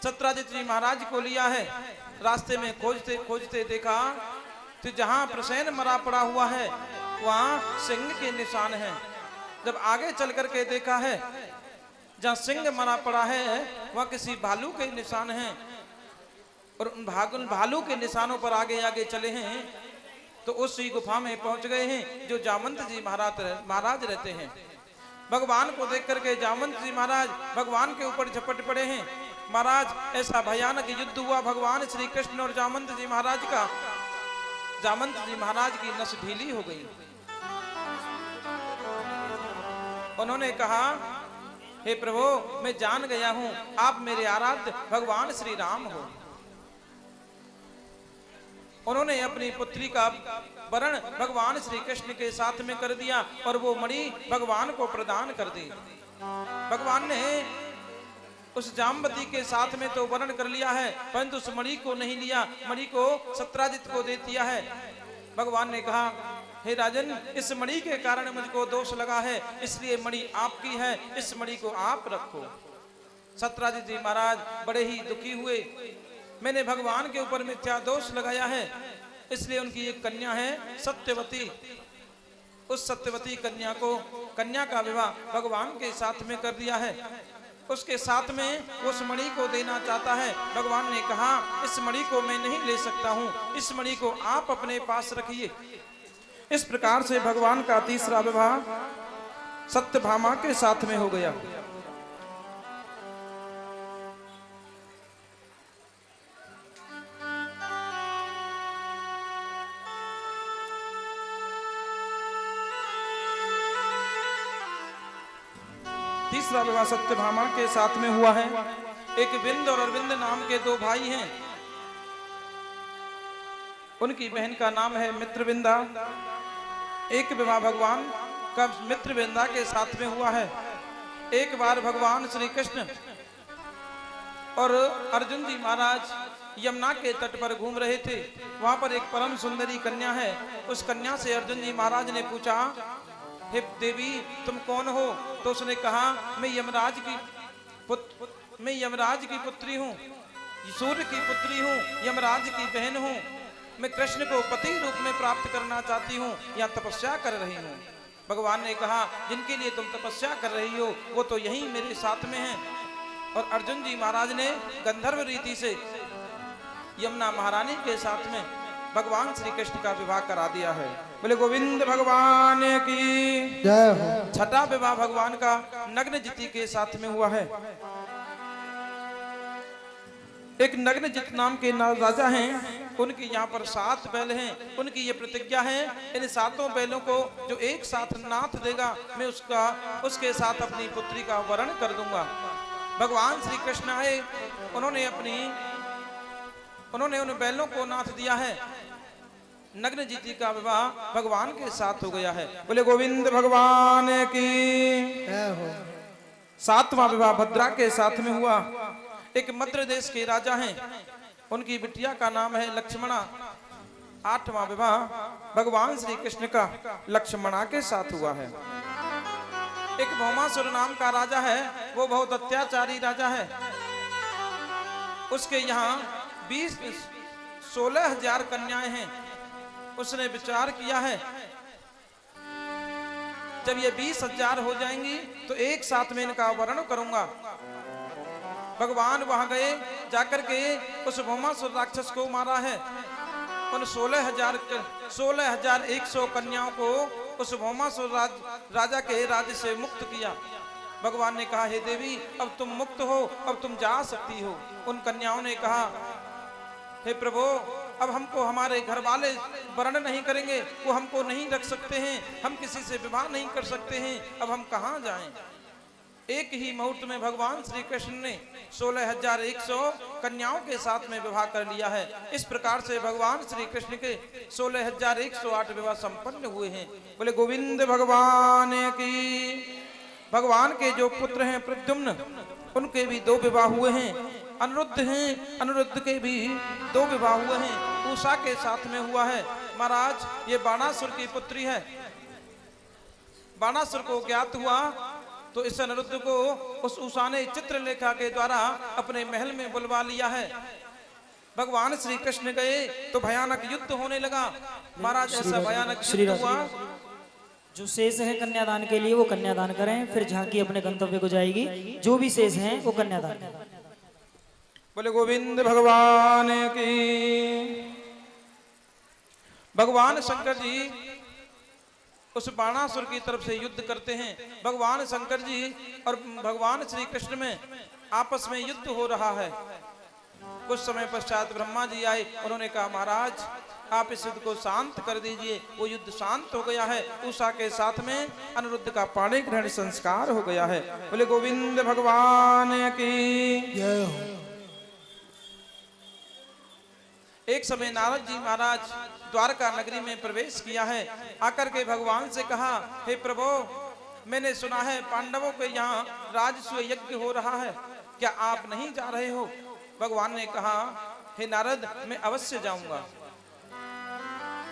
सत्राजित जी महाराज को लिया है। रास्ते में खोजते खोजते देखा तो जहां प्रसेन मरा पड़ा हुआ है वहां सिंह के निशान हैं। जब आगे चल करके देखा है, जहां सिंह मरा पड़ा है वहां किसी भालू के निशान हैं, और उन भालू के निशानों पर आगे आगे चले हैं तो उसी गुफा में पहुंच गए हैं जो जामवंत जी महाराज रहते हैं। भगवान को देख करके जामवंत जी महाराज भगवान के ऊपर झपट पड़े हैं। महाराज, ऐसा भयानक युद्ध हुआ भगवान श्री कृष्ण और जामवंत जी महाराज का। जामवंत जी महाराज की नस ढीली हो गई। उन्होंने कहा, हे प्रभु, मैं जान गया हूं आप मेरे आराध्य भगवान श्री राम हो। उन्होंने अपनी पुत्री का वरण भगवान श्री कृष्ण के साथ में कर दिया और वो मणि भगवान को प्रदान कर दी। भगवान ने उस जामवती के साथ में तो वरण कर लिया है, परंतु उस मणि को नहीं लिया, मणि को सत्राजित को दे दिया है। भगवान ने कहा, हे राजन, इस मणि के कारण मुझको दोष लगा है, इसलिए मणि आपकी है, इस मणि को आप रखो। सत्राजित जी महाराज बड़े ही दुखी हुए। मैंने भगवान के ऊपर मिथ्या दोष लगाया है, इसलिए उनकी एक कन्या है सत्यवती। उस सत्यवती कन्या का विवाह भगवान के साथ में कर दिया है। उसके साथ में उस मणि को देना चाहता है। भगवान ने कहा, इस मणि को मैं नहीं ले सकता हूं, इस मणि को आप अपने पास रखिए। इस प्रकार से भगवान का तीसरा विवाह सत्यभामा के साथ में हो गया। तीसरा विवाह सत्यभामा के साथ में हुआ है। एक बिंद और अरविंद नाम के दो भाई हैं, उनकी बहन का नाम है मित्रविंदा। एक विवाह भगवान का मित्रविंदा के साथ में हुआ है। एक बार भगवान श्री कृष्ण और अर्जुन जी महाराज यमुना के तट पर घूम रहे थे। वहां पर एक परम सुंदरी कन्या है। उस कन्या से अर्जुन जी महाराज ने पूछा, हे देवी तुम कौन हो? तो उसने कहा, मैं यमराज की पुत्री हूँ, सूर्य की पुत्री हूँ, यमराज की बहन हूँ। मैं कृष्ण को पति रूप में प्राप्त करना चाहती हूँ, यहाँ तपस्या कर रही हूँ। भगवान ने कहा, जिनके लिए तुम तपस्या कर रही हो वो तो यहीं मेरे साथ में हैं। और अर्जुन जी महाराज ने गंधर्व रीति से यमुना महारानी के साथ में भगवान श्री कृष्ण का विवाह करा दिया है। बोले गोविंद भगवान की जय हो। छठा विवाह भगवान का नग्नजिती के साथ में हुआ है। एक नग्नजित नाम के राजा हैं, उनकी यहाँ पर 7 बैल हैं। उनकी ये प्रतिज्ञा है, इन 7 बैलों को जो एक साथ नाथ देगा मैं उसके साथ अपनी पुत्री का वरण कर दूंगा। भगवान श्री कृष्ण आए, उन्होंने उन बैलों को नाथ दिया है। नग्नजिती का विवाह भगवान के साथ हो गया है। बोले गोविंद भगवान की जय हो। 7वां विवाह भद्रा के साथ में हुआ। एक मद्र देश के राजा हैं, उनकी बिटिया का नाम है लक्ष्मणा। 8वां विवाह भगवान श्री कृष्ण का लक्ष्मणा के साथ हुआ है। एक भौमासुर नाम का राजा है, वो बहुत अत्याचारी राजा है। उसके यहाँ 16,000 कन्याएं हैं। उसने विचार किया है, जब ये 20,000 हो जाएंगी तो एक साथ में इनका वर्ण करूंगा। भगवान वहां गए, जाकर के उस भौमासुर राक्षस को मारा है। उन 16,100 कन्याओं को उस भौमासुर राजा के राज्य से मुक्त किया। भगवान ने कहा, हे देवी अब तुम मुक्त हो, अब तुम जा सकती हो। उन कन्याओं ने कहा, हे प्रभु अब हमको हमारे घर वाले वर्ण नहीं करेंगे, वो हमको नहीं रख सकते हैं, हम किसी से विवाह नहीं कर सकते हैं, अब हम कहाँ जाएं? एक ही मुहूर्त में भगवान श्री कृष्ण ने 16,100 कन्याओं के साथ में विवाह कर लिया है। इस प्रकार से भगवान श्री कृष्ण के 16,108 विवाह संपन्न हुए हैं। बोले गोविंद भगवान की। भगवान के जो पुत्र हैं प्रद्युम्न, उनके भी 2 विवाह हुए हैं। अनिरुद्ध हैं, अनिरुद्ध के भी 2 विवाह हुए हैं। उषा के साथ में हुआ है। महाराज ये बाणासुर की पुत्री है। बाणासुर को ज्ञात हुआ तो इस अनिरुद्ध को उस उषा ने चित्रलेखा के द्वारा अपने महल में बुलवा लिया है। भगवान श्री कृष्ण गए तो भयानक युद्ध होने लगा। महाराज ऐसा भयानक युद्ध हुआ। जो शेष है कन्यादान के लिए वो कन्यादान करें, फिर झांकी अपने गंतव्य को जाएगी। जो भी शेष हैं वो कन्यादान करें। बोले गोविंद भगवान की। भगवान शंकर जी उस बाणासुर की तरफ से युद्ध करते हैं। भगवान शंकर जी और भगवान श्री कृष्ण में आपस में युद्ध हो रहा है। कुछ समय पश्चात ब्रह्मा जी आए, उन्होंने कहा, महाराज आप इस युद्ध को शांत कर दीजिए। वो युद्ध शांत हो गया है। उषा के साथ में अनिरुद्ध का पाणी ग्रहण संस्कार हो गया है। बोले गोविंद भगवान की जय हो। एक समय नारद जी महाराज द्वारका नगरी में प्रवेश किया है। आकर के भगवान से कहा, हे प्रभु मैंने सुना है पांडवों के यहाँ राजसूय यज्ञ हो रहा है, क्या आप नहीं जा रहे हो? भगवान ने कहा, हे नारद मैं अवश्य जाऊंगा।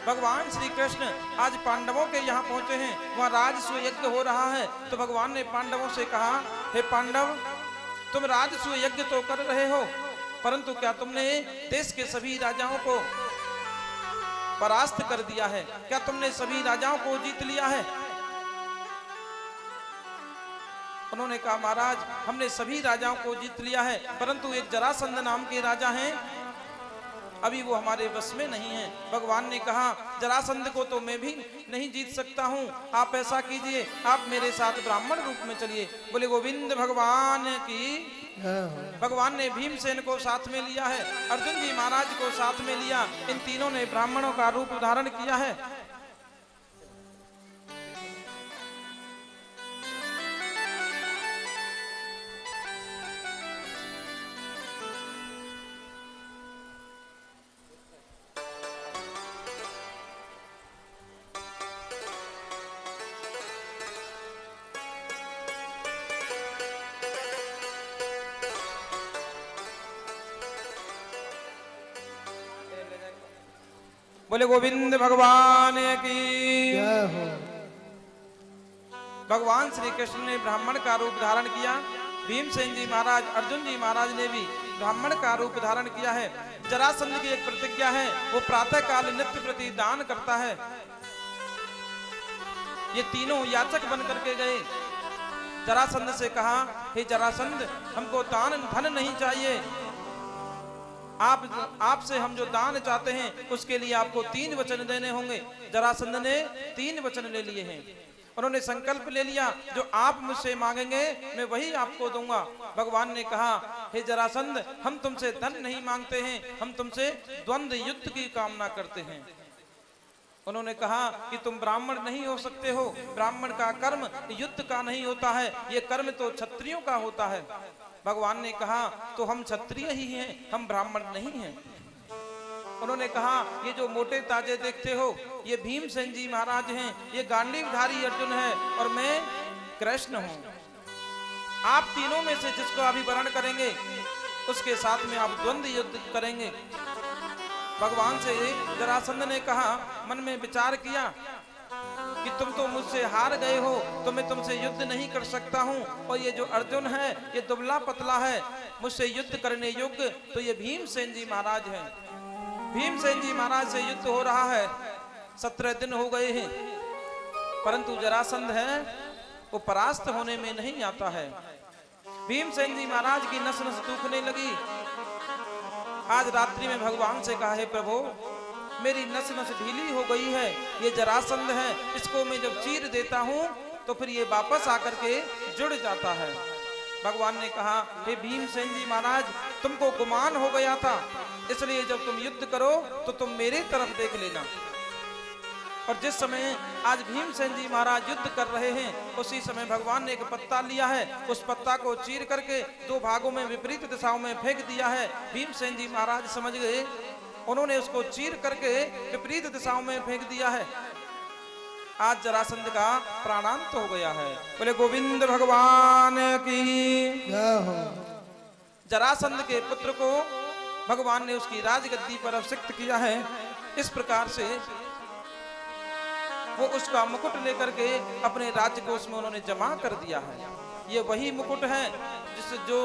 भगवान श्री कृष्ण आज पांडवों के यहाँ पहुंचे हैं, वहाँ राजसूय यज्ञ हो रहा है। तो भगवान ने पांडवों से कहा, हे पांडव तुम राजसूय यज्ञ तो कर रहे हो, परंतु क्या तुमने देश के सभी राजाओं को परास्त कर दिया है? क्या तुमने सभी राजाओं को जीत लिया है? उन्होंने कहा, महाराज हमने सभी राजाओं को जीत लिया है, परंतु एक जरासंध नाम के राजा हैं, अभी वो हमारे बस में नहीं है। भगवान ने कहा, जरासंध को तो मैं भी नहीं जीत सकता हूँ, आप ऐसा कीजिए, आप मेरे साथ ब्राह्मण रूप में चलिए। बोले गोविंद भगवान की। भगवान ने भीमसेन को साथ में लिया है, अर्जुन जी महाराज को साथ में लिया। इन तीनों ने ब्राह्मणों का रूप धारण किया है। बोले गोविंद भगवान की। जय हो। भगवान श्री कृष्ण ने ब्राह्मण का रूप धारण किया। भीमसेन जी महाराज, अर्जुन जी महाराज ने भी ब्राह्मण का रूप धारण किया है। जरासंध की एक प्रतिज्ञा है, वो प्रातः काल नित्य प्रति दान करता है। ये तीनों याचक बन करके गए। जरासंध से कहा, हे जरासंध, हमको दान धन नहीं चाहिए, आपसे हम जो दान चाहते हैं उसके लिए आपको 3 वचन देने होंगे। जरासंध ने 3 वचन ले लिए हैं। उन्होंने संकल्प ले लिया, जो आप मुझसे मांगेंगे मैं वही आपको दूंगा। भगवान ने कहा, हे जरासंध, हम तुमसे धन नहीं मांगते हैं, हम तुमसे द्वंद्व युद्ध की कामना करते हैं। उन्होंने कहा कि तुम ब्राह्मण नहीं हो सकते हो, ब्राह्मण का कर्म युद्ध का नहीं होता है, ये कर्म तो क्षत्रियों का होता है। भगवान ने कहा, तो हम क्षत्रिय ही हैं, हम ब्राह्मण नहीं हैं। उन्होंने कहा, ये जो मोटे ताजे देखते हो ये भीमसेन जी महाराज हैं, ये गांडीवधारी अर्जुन है और मैं कृष्ण हूं। आप तीनों में से जिसको अभी वर्ण करेंगे उसके साथ में आप द्वंद्व युद्ध करेंगे। भगवान से जरासंध ने कहा, मन में विचार किया कि तुम तो मुझसे हार गए हो, तो मैं तुमसे युद्ध नहीं कर सकता हूं, और ये जो अर्जुन है ये दुबला पतला है, मुझसे युद्ध करने योग्य तो ये भीमसेन जी महाराज हैं। भीमसेन जी महाराज से युद्ध हो रहा है, 17 दिन हो गए हैं, परंतु जरासंध है वो परास्त होने में नहीं आता है। भीमसेन जी महाराज की नस नस दुखने लगी। आज रात्रि में भगवान से कहा, हे प्रभु, मेरी नस नस ढीली हो गई है, ये जरासंध है, इसको मैं जब चीर देता हूं तो फिर ये वापस आकर के जुड़ जाता है। भगवान ने कहा, हे भीमसेन जी महाराज, तुमको गुमान हो गया था, इसलिए जब तुम युद्ध करो तो तुम मेरी तरफ देख लेना। और जिस समय आज भीमसेन जी महाराज युद्ध कर रहे हैं, उसी समय भगवान ने एक पत्ता लिया है, उस पत्ता को चीर करके 2 भागों में विपरीत दिशाओं में फेंक दिया है। भीमसेन जी महाराज समझ गए, उन्होंने उसको चीर करके विपरीत दिशाओं में फेंक दिया है। आज जरासंध का प्राणांत हो गया है। बोले गोविंद भगवान की। जय हो। जरासंध के पुत्र को भगवान ने उसकी राजगद्दी पर अभिषिक्त किया है। इस प्रकार से वो उसका मुकुट लेकर के अपने राज्य कोष में उन्होंने जमा कर दिया है। ये वही मुकुट है जो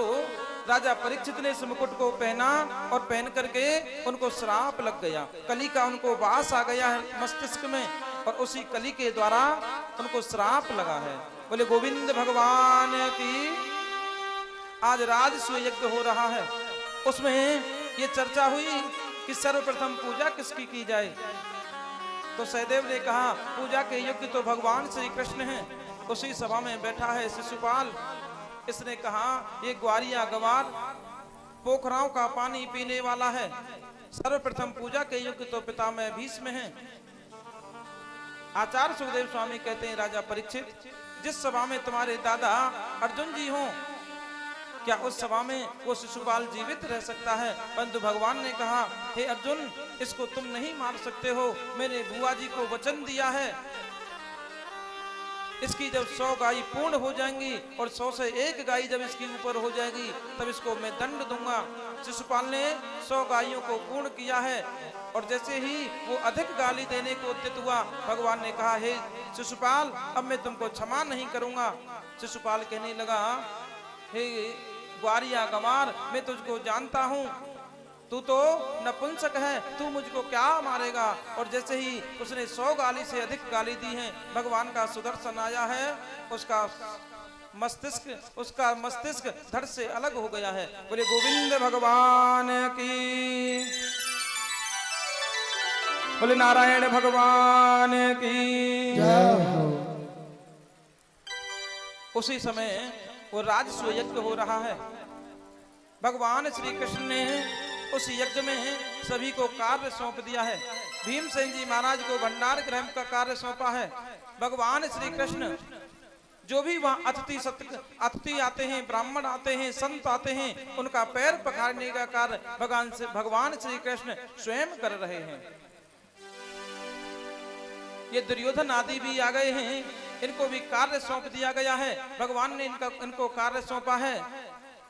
राजा परीक्षित ने इस मुकुट को पहना और पहन करके उनको श्राप लग गया, कली का उनको वास आ गया है मस्तिष्क में, और उसी कली के द्वारा उनको श्राप लगा है। बोले गोविंद भगवान की। आज राजसूय यज्ञ हो रहा है, उसमें ये चर्चा हुई कि सर्वप्रथम पूजा किसकी की जाए। तो सहदेव ने कहा, पूजा के योग्य तो भगवान श्री कृष्ण हैं। उसी सभा में बैठा है शिशुपाल, इसने कहा, ये ग्वारिया गवार पोखराओं का पानी पीने वाला है, सर्वप्रथम पूजा के योग्य तो पितामह भीष्म हैं। आचार्य सुखदेव स्वामी कहते हैं, राजा परीक्षित, जिस सभा में तुम्हारे दादा अर्जुन जी हों, क्या उस सभा में वो शिशुपाल जीवित रह सकता है? परंतु भगवान ने कहा, हे अर्जुन, इसको तुम नहीं मार सकते हो, मैंने बुआ जी को वचन दिया है, इसकी जब 100 गाय पूर्ण हो जाएंगी और 100 से 1 गाय जब इसके ऊपर हो जाएगी तब इसको मैं दंड दूंगा। शिशुपाल ने 100 गायों को पूर्ण किया है, और जैसे ही वो अधिक गाली देने को उद्यत हुआ, भगवान ने कहा, हे शिशुपाल, अब मैं तुमको क्षमा नहीं करूंगा। शिशुपाल कहने लगा, हे ग्वारिया गंवार, मैं तुझको जानता हूं, तू तो नपुंसक है, तू मुझको क्या मारेगा। और जैसे ही उसने 100 गाली से अधिक गाली दी है, भगवान का सुदर्शन आया है, उसका मस्तिष्क धड़ से अलग हो गया है। बोले गोविंद भगवान की। बोले नारायण भगवान की। उसी समय वो राजसूय यज्ञ हो रहा है। भगवान श्री कृष्ण ने उस यज्ञ में सभी को कार्य सौंप दिया है। भीमसेन जी महाराज को भंडार गृह का कार्य सौंपा है। भगवान श्री कृष्ण जो भी वहां अतिथि आते हैं, ब्राह्मण आते हैं, संत आते हैं, उनका पैर पखाड़ने का कार्य भगवान श्री कृष्ण स्वयं कर रहे हैं। ये दुर्योधन आदि भी आ गए हैं, इनको भी कार्य सौंप दिया गया है। भगवान ने इनको कार्य सौंपा है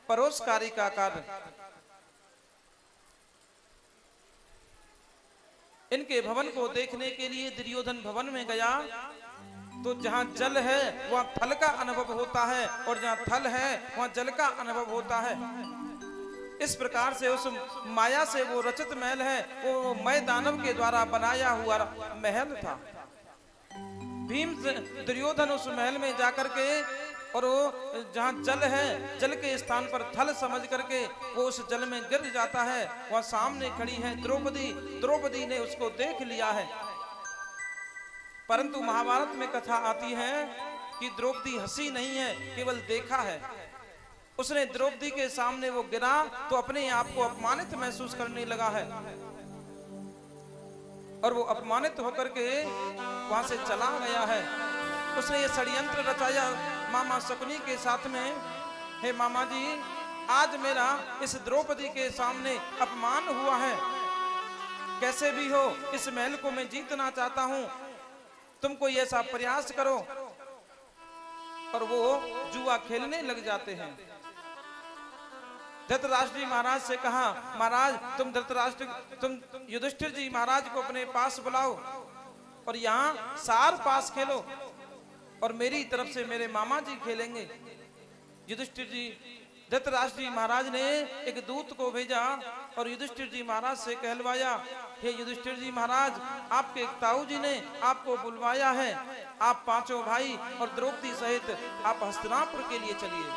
परोसकारी का कार्य। इनके भवन को देखने के लिए दुर्योधन भवन में गया तो जहां जल है वहां थल का अनुभव होता है और जहां थल है वहां जल का अनुभव होता है। इस प्रकार से उस माया से वो रचित महल है, वो मय दानव के द्वारा बनाया हुआ महल था। भीम दुर्योधन उस महल में जाकर के और वो जहां जल है, जल के स्थान पर थल समझ करके वो उस जल में गिर जाता है। वह सामने खड़ी है द्रौपदी, द्रौपदी ने उसको देख लिया है। परंतु महाभारत में कथा आती है कि द्रौपदी हंसी नहीं है, केवल देखा है। उसने द्रौपदी के सामने वो गिरा तो अपने आप को अपमानित महसूस करने लगा है और वो अपमानित होकर के वहां से चला गया है। उसने ये षड्यंत्र रचाया मामा शकुनी के साथ में, हे मामा जी, आज मेरा इस द्रौपदी के सामने अपमान हुआ है, कैसे भी हो इस महल को मैं जीतना चाहता हूं, तुम कोई ऐसा प्रयास करो। और वो जुआ खेलने लग जाते हैं। धृतराष्ट्र जी महाराज से कहा, महाराज तुम युधिष्ठिर जी महाराज को अपने पास बुलाओ और यहाँ सार पास खेलो और मेरी तरफ से मेरे मामा जी खेलेंगे। युधिष्ठिर जी, धृतराष्ट्र जी महाराज ने एक दूत को भेजा और युधिष्ठिर जी महाराज से कहलवाया, हे युधिष्ठिर जी महाराज, आपके एक ताऊ जी ने आपको बुलवाया है, आप पांचों भाई और द्रौपदी सहित आप हस्तिनापुर के लिए चलिए।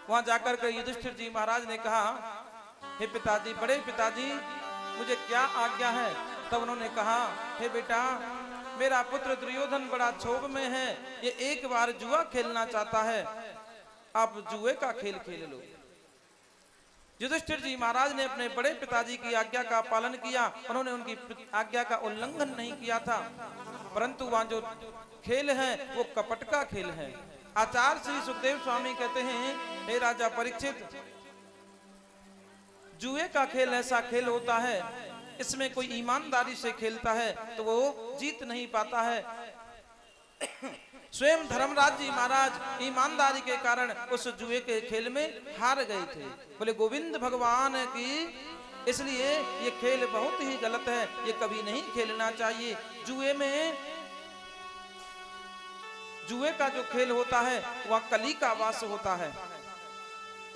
वहां जाकर के युधिष्ठिर जी महाराज ने कहा, हे पिताजी, बड़े पिताजी, मुझे क्या आज्ञा है? तब उन्होंने कहा, हे बेटा, मेरा पुत्र दुर्योधन बड़ा क्षोभ में है, ये एक बार जुआ खेलना चाहता है, आप जुए का खेल खेल लो। युधिष्ठिर जी महाराज ने अपने बड़े पिताजी की आज्ञा का पालन किया, उन्होंने उनकी आज्ञा का उल्लंघन नहीं किया था। परंतु वहां जो खेल है वो कपट का खेल है। आचार्य श्री सुखदेव स्वामी कहते हैं, हे राजा परीक्षित, जुए का खेल ऐसा खेल होता है, इसमें कोई ईमानदारी से खेलता है तो वो जीत नहीं पाता है। स्वयं धर्मराज जी महाराज ईमानदारी के कारण उस जुए के खेल में हार गए थे। बोले गोविंद भगवान की, इसलिए ये खेल बहुत ही गलत है, ये कभी नहीं खेलना चाहिए। जुए का जो खेल होता है वह कली का वास होता है,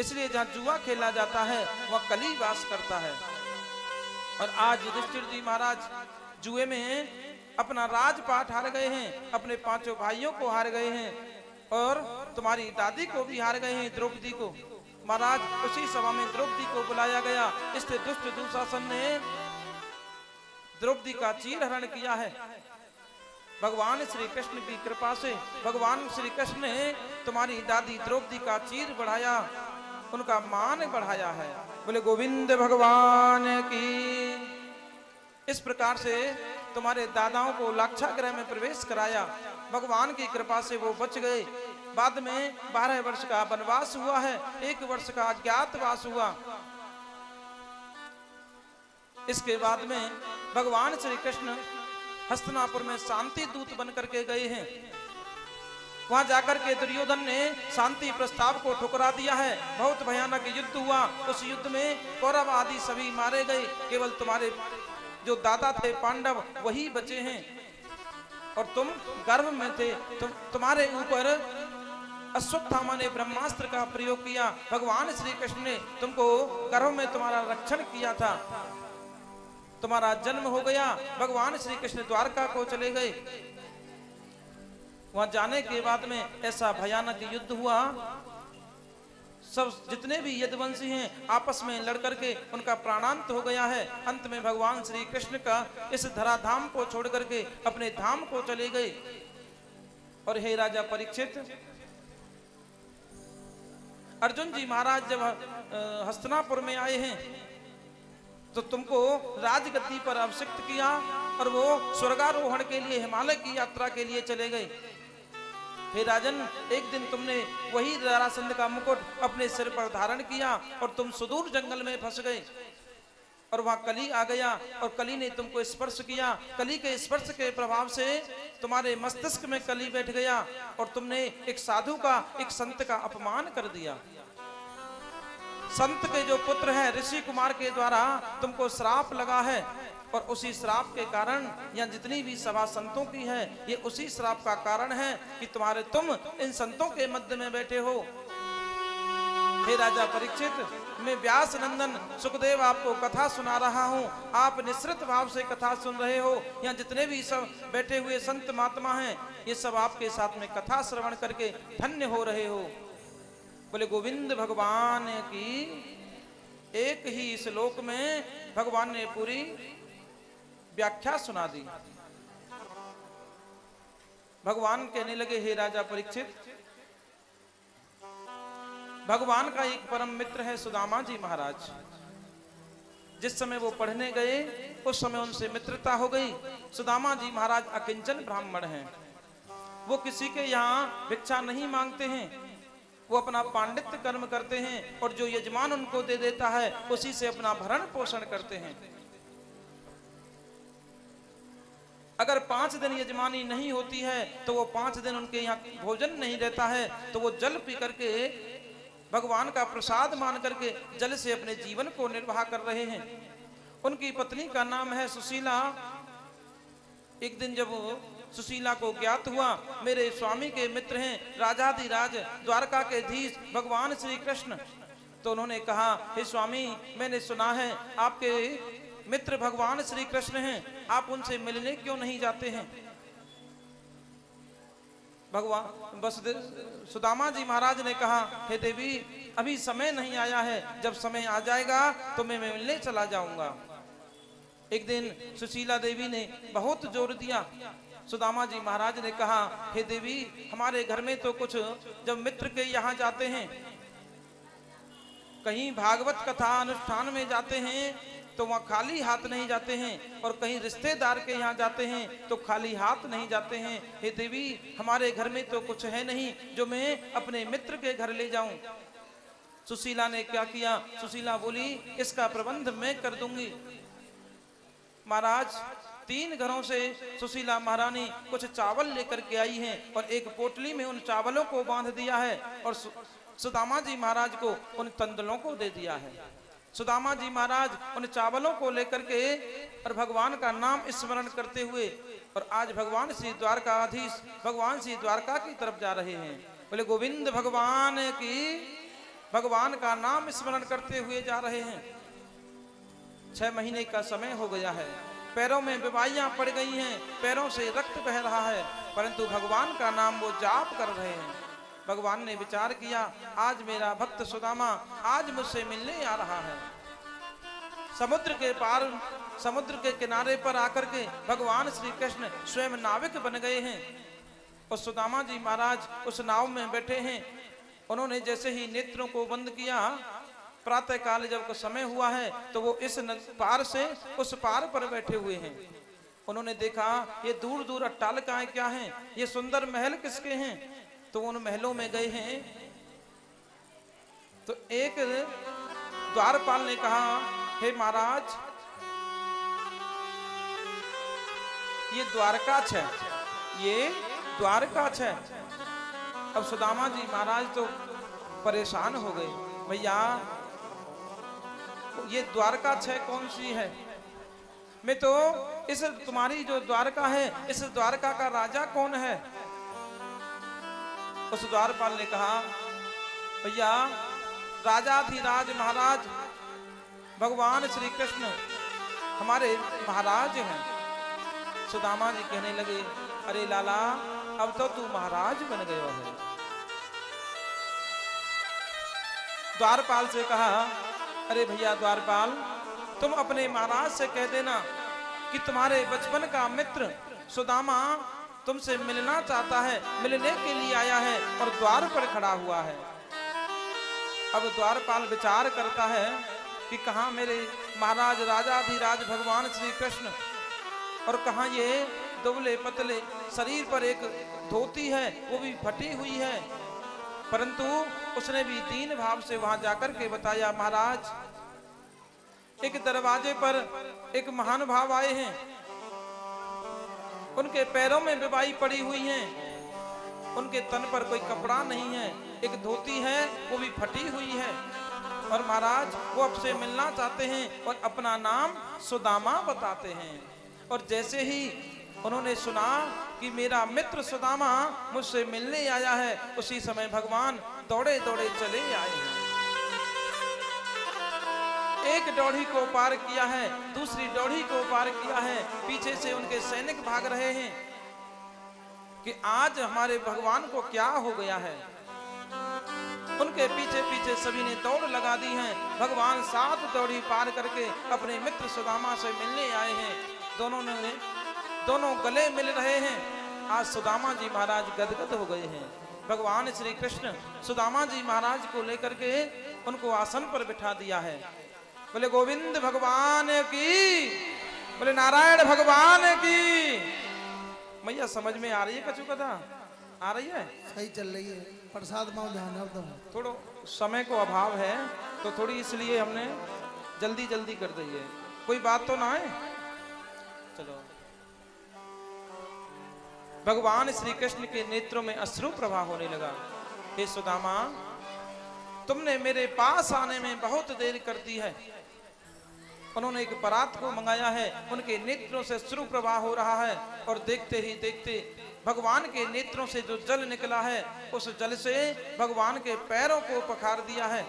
इसलिए जहां जुआ खेला जाता है वह कली वास करता है। और आज युधिष्ठिर जी महाराज जुए में अपना राजपाट हार गए हैं, अपने पांचों भाइयों को हार गए हैं और तुम्हारी दादी को भी हार गए हैं, द्रौपदी को। महाराज, उसी सभा में द्रौपदी को बुलाया गया, इससे दुष्ट दुशासन ने द्रौपदी का चीरहरण किया है। भगवान श्री कृष्ण की कृपा से भगवान श्री कृष्ण ने तुम्हारी दादी द्रौपदी का चीर बढ़ाया, उनका मान बढ़ाया है। बोले गोविंद भगवान की। इस प्रकार से तुम्हारे दादाओं को लाक्षागृह में प्रवेश कराया, भगवान की कृपा से वो बच गए। बाद में 12 वर्ष का वनवास हुआ है, 1 वर्ष का अज्ञातवास हुआ। इसके बाद में भगवान श्री कृष्ण हस्तिनापुर में शांति दूत बन करके गए हैं। वहां जाकर के दुर्योधन ने शांति प्रस्ताव को ठुकरा दिया है। बहुत भयानक युद्ध हुआ, उस युद्ध में कौरव आदि सभी मारे गए, केवल तुम्हारे जो दादा थे पांडव वही बचे हैं। और तुम गर्भ में थे, तुम्हारे ऊपर अश्वत्थामा ने ब्रह्मास्त्र का प्रयोग किया। भगवान श्री कृष्ण ने तुमको गर्भ में तुम्हारा रक्षण किया था, तुम्हारा जन्म हो गया। भगवान श्री कृष्ण द्वारका को चले गए। वहां जाने के बाद में ऐसा भयानक युद्ध हुआ, सब जितने भी यदुवंशी हैं आपस में लड़ करके उनका प्राणांत हो गया है। अंत में भगवान श्री कृष्ण का इस धराधाम को छोड़ करके अपने धाम को चले गए। और हे राजा परीक्षित, अर्जुन जी महाराज जब हस्तिनापुर में आए हैं तो तुमको राजगद्दी पर अभिषिक्त किया और वो स्वर्गारोहण के लिए हिमालय की यात्रा के लिए चले गए। हे राजन, एक दिन तुमने वही जरासंध का मुकुट अपने सिर पर धारण किया और तुम सुदूर जंगल में फंस गए और वहां कली आ गया और कली ने तुमको स्पर्श किया। कली के स्पर्श के प्रभाव से तुम्हारे मस्तिष्क में कली बैठ गया और तुमने एक साधु का, एक संत का अपमान कर दिया। संत के जो पुत्र हैं ऋषि कुमार के द्वारा तुमको श्राप लगा है, और उसी श्राप के कारण यहाँ जितनी भी सभा संतों की है ये उसी श्राप का कारण है कि तुम इन संतों के मध्य में बैठे हो। हे राजा परीक्षित, मैं व्यास नंदन सुखदेव आपको कथा सुना रहा हूँ, आप निश्रित भाव से कथा सुन रहे हो। यहाँ जितने भी सब बैठे हुए संत महात्मा हैं ये सब आपके साथ में कथा श्रवण करके धन्य हो रहे हो। बोले गोविंद भगवान की। एक ही श्लोक में भगवान ने पूरी व्याख्या सुना दी। भगवान कहने लगे, हे राजा परीक्षित, भगवान का एक परम मित्र है सुदामा जी महाराज। जिस समय वो पढ़ने गए उस समय उनसे मित्रता हो गई। सुदामा जी महाराज अकिंचन ब्राह्मण हैं, वो किसी के यहाँ भिक्षा नहीं मांगते हैं, वो अपना पांडित्य कर्म करते हैं और जो यजमान उनको दे देता है उसी से अपना भरण पोषण करते हैं। अगर 5 दिन यजमानी नहीं होती है तो वो 5 दिन उनके यहाँ भोजन नहीं रहता है, तो वो जल पी करके भगवान का प्रसाद मान करके जल से अपने जीवन को निर्वाह कर रहे हैं। उनकी पत्नी का नाम है सुशीला। एक दिन जब सुशीला को ज्ञात हुआ मेरे स्वामी के मित्र हैं राजाधिराज द्वारका के धीश भगवान श्री कृष्ण, तो उन्होंने कहा, हे स्वामी, मैंने सुना है आपके मित्र भगवान श्री कृष्ण हैं, आप उनसे मिलने क्यों नहीं जाते हैं? भगवान बस सुदामा जी महाराज ने कहा, हे देवी, अभी समय नहीं आया है, जब समय आ जाएगा तो मैं मिलने चला जाऊंगा। एक दिन सुशीला देवी ने बहुत जोर दिया। सुदामा जी महाराज ने कहा, हे देवी, हमारे घर में तो कुछ जब मित्र के यहाँ जाते हैं, कहीं भागवत कथा अनुष्ठान में जाते हैं तो वहाँ खाली हाथ नहीं जाते हैं, और कहीं रिश्तेदार के यहाँ जाते हैं तो खाली हाथ नहीं जाते हैं। हे देवी, हमारे घर में तो कुछ है नहीं जो मैं अपने मित्र के घर ले जाऊं। सुशीला ने क्या किया? सुशीला बोली, इसका प्रबंध मैं कर दूंगी। महाराज 3 घरों से सुशीला महारानी कुछ चावल लेकर के आई हैं और एक पोटली में उन चावलों को बांध दिया है और सुदामा जी महाराज को उन तंदलों को दे दिया है। सुदामा जी महाराज उन चावलों को लेकर के और भगवान का नाम स्मरण करते हुए और आज भगवान श्री द्वारकाधीश भगवान श्री द्वारका की तरफ जा रहे हैं। बोले गोविंद भगवान की। भगवान का नाम स्मरण करते हुए जा रहे हैं। 6 महीने का समय हो गया है, पैरों में बीमारियां पड़ गई हैं, पैरों से रक्त बह रहा है, परंतु भगवान का नाम वो जाप कर रहे हैं। भगवान ने विचार किया, आज मेरा भक्त सुदामा आज मुझसे मिलने आ रहा है। समुद्र के पार, समुद्र के किनारे पर आकर के भगवान श्री कृष्ण स्वयं नाविक बन गए हैं और सुदामा जी महाराज उस नाव में बैठे हैं। उन्होंने जैसे ही नेत्रों को बंद किया, प्रातः काल जब को समय हुआ है तो वो इस पार से उस पार पर बैठे हुए हैं। उन्होंने देखा ये दूर दूर अट्टालिकाएं क्या हैं, ये सुंदर महल किसके हैं? तो उन महलों में गए हैं तो एक द्वारपाल ने कहा, हे महाराज, ये द्वारकाछ है, ये द्वारकाछ है। अब सुदामा जी महाराज तो परेशान हो गए, भैया ये द्वारकाछ कौन सी है? मैं तो इस तुम्हारी जो द्वारका है, इस द्वारका का राजा कौन है? उस द्वारपाल ने कहा, भैया राजाधिराज महाराज भगवान श्री कृष्ण हमारे महाराज हैं। सुदामा जी कहने लगे, अरे लाला, अब तो तू महाराज बन गया है। द्वारपाल से कहा, अरे भैया द्वारपाल, तुम अपने महाराज से कह देना कि तुम्हारे बचपन का मित्र सुदामा तुमसे मिलना चाहता है, मिलने के लिए आया है और द्वार पर खड़ा हुआ है। अब द्वारपाल विचार करता है कि कहाँ मेरे महाराज राजाधिराज भगवान श्री कृष्ण और कहाँ ये दुबले पतले शरीर पर एक धोती है, वो भी फटी हुई है। परंतु उसने भी दीन भाव से वहां जाकर के बताया, महाराज एक दरवाजे पर एक महान भाव आए हैं, उनके पैरों में बीमारी पड़ी हुई है, उनके तन पर कोई कपड़ा नहीं है, एक धोती है वो भी फटी हुई है और महाराज वो आपसे मिलना चाहते हैं और अपना नाम सुदामा बताते हैं। और जैसे ही उन्होंने सुना कि मेरा मित्र सुदामा मुझसे मिलने आया है, उसी समय भगवान दौड़े दौड़े चले आए हैं। एक डोढ़ी को पार किया है, दूसरी डोढ़ी को पार किया है, पीछे से उनके सैनिक भाग रहे हैं कि आज हमारे भगवान को क्या हो गया है। उनके पीछे पीछे सभी ने दौड़ लगा दी है। भगवान 7 दौड़ी पार करके अपने मित्र सुदामा से मिलने आए हैं। दोनों गले मिल रहे हैं। आज सुदामा जी महाराज गदगद हो गए हैं। भगवान श्री कृष्ण सुदामा जी महाराज को लेकर के उनको आसन पर बिठा दिया है। बोले गोविंद भगवान की, बोले नारायण भगवान की। मैया समझ में आ रही है कछु कथा? आ रही है? सही चल रही है। प्रसाद माओ ध्यान रख दो। थोड़ो समय को अभाव है तो थोड़ी इसलिए हमने जल्दी जल्दी कर दी है। कोई बात तो ना है? चलो। भगवान श्री कृष्ण के नेत्रों में अश्रु प्रवाह होने लगा। हे सुदामा, तुमने मेरे पास आने में बहुत देर कर दी है। उन्होंने एक परात को मंगाया है, उनके नेत्रों से अश्रु प्रवाह हो रहा है और देखते ही देखते भगवान के नेत्रों से जो जल निकला है उस जल से भगवान के पैरों को पखार दिया है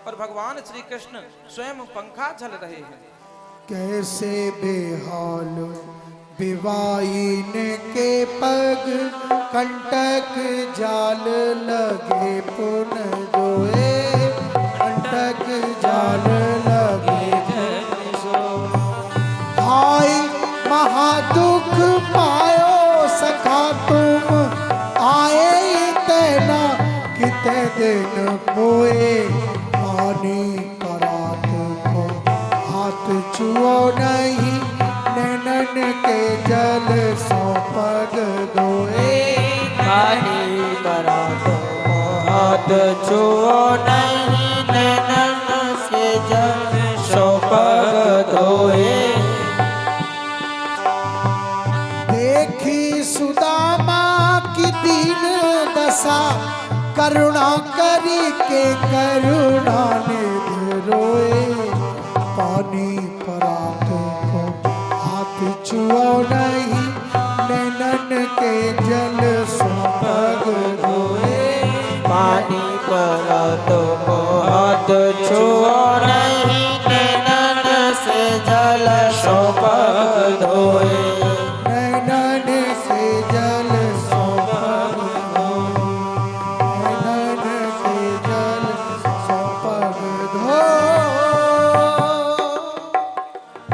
और भगवान श्री कृष्ण स्वयं पंखा झल रहे हैं। कैसे बेहाल विवाइन के पग, कंटक जाल लगे पुन जोए, कंटक जाल लगे भाई महादुख पायो सखा तुम, आए तेना किते दिन मोए, पानी परात को हाथ छुओ नहीं, नैनन के जल सो पग धोए, पानी परात को हाथ छुओ नहीं, नैनन से जल सो पग धोए। देखी सुदामा की दीन दशा, करुणा करी के करुणा निधि रोए, पानी परात को हाथ छुओ नहीं, नैनन के जल सो पग धोए, पानी परात को हाथ छुओ नहीं, नैनन से जल सो पग धोए। नैनन से जल सो पग धोए, नैनन से जल सो पग धोए।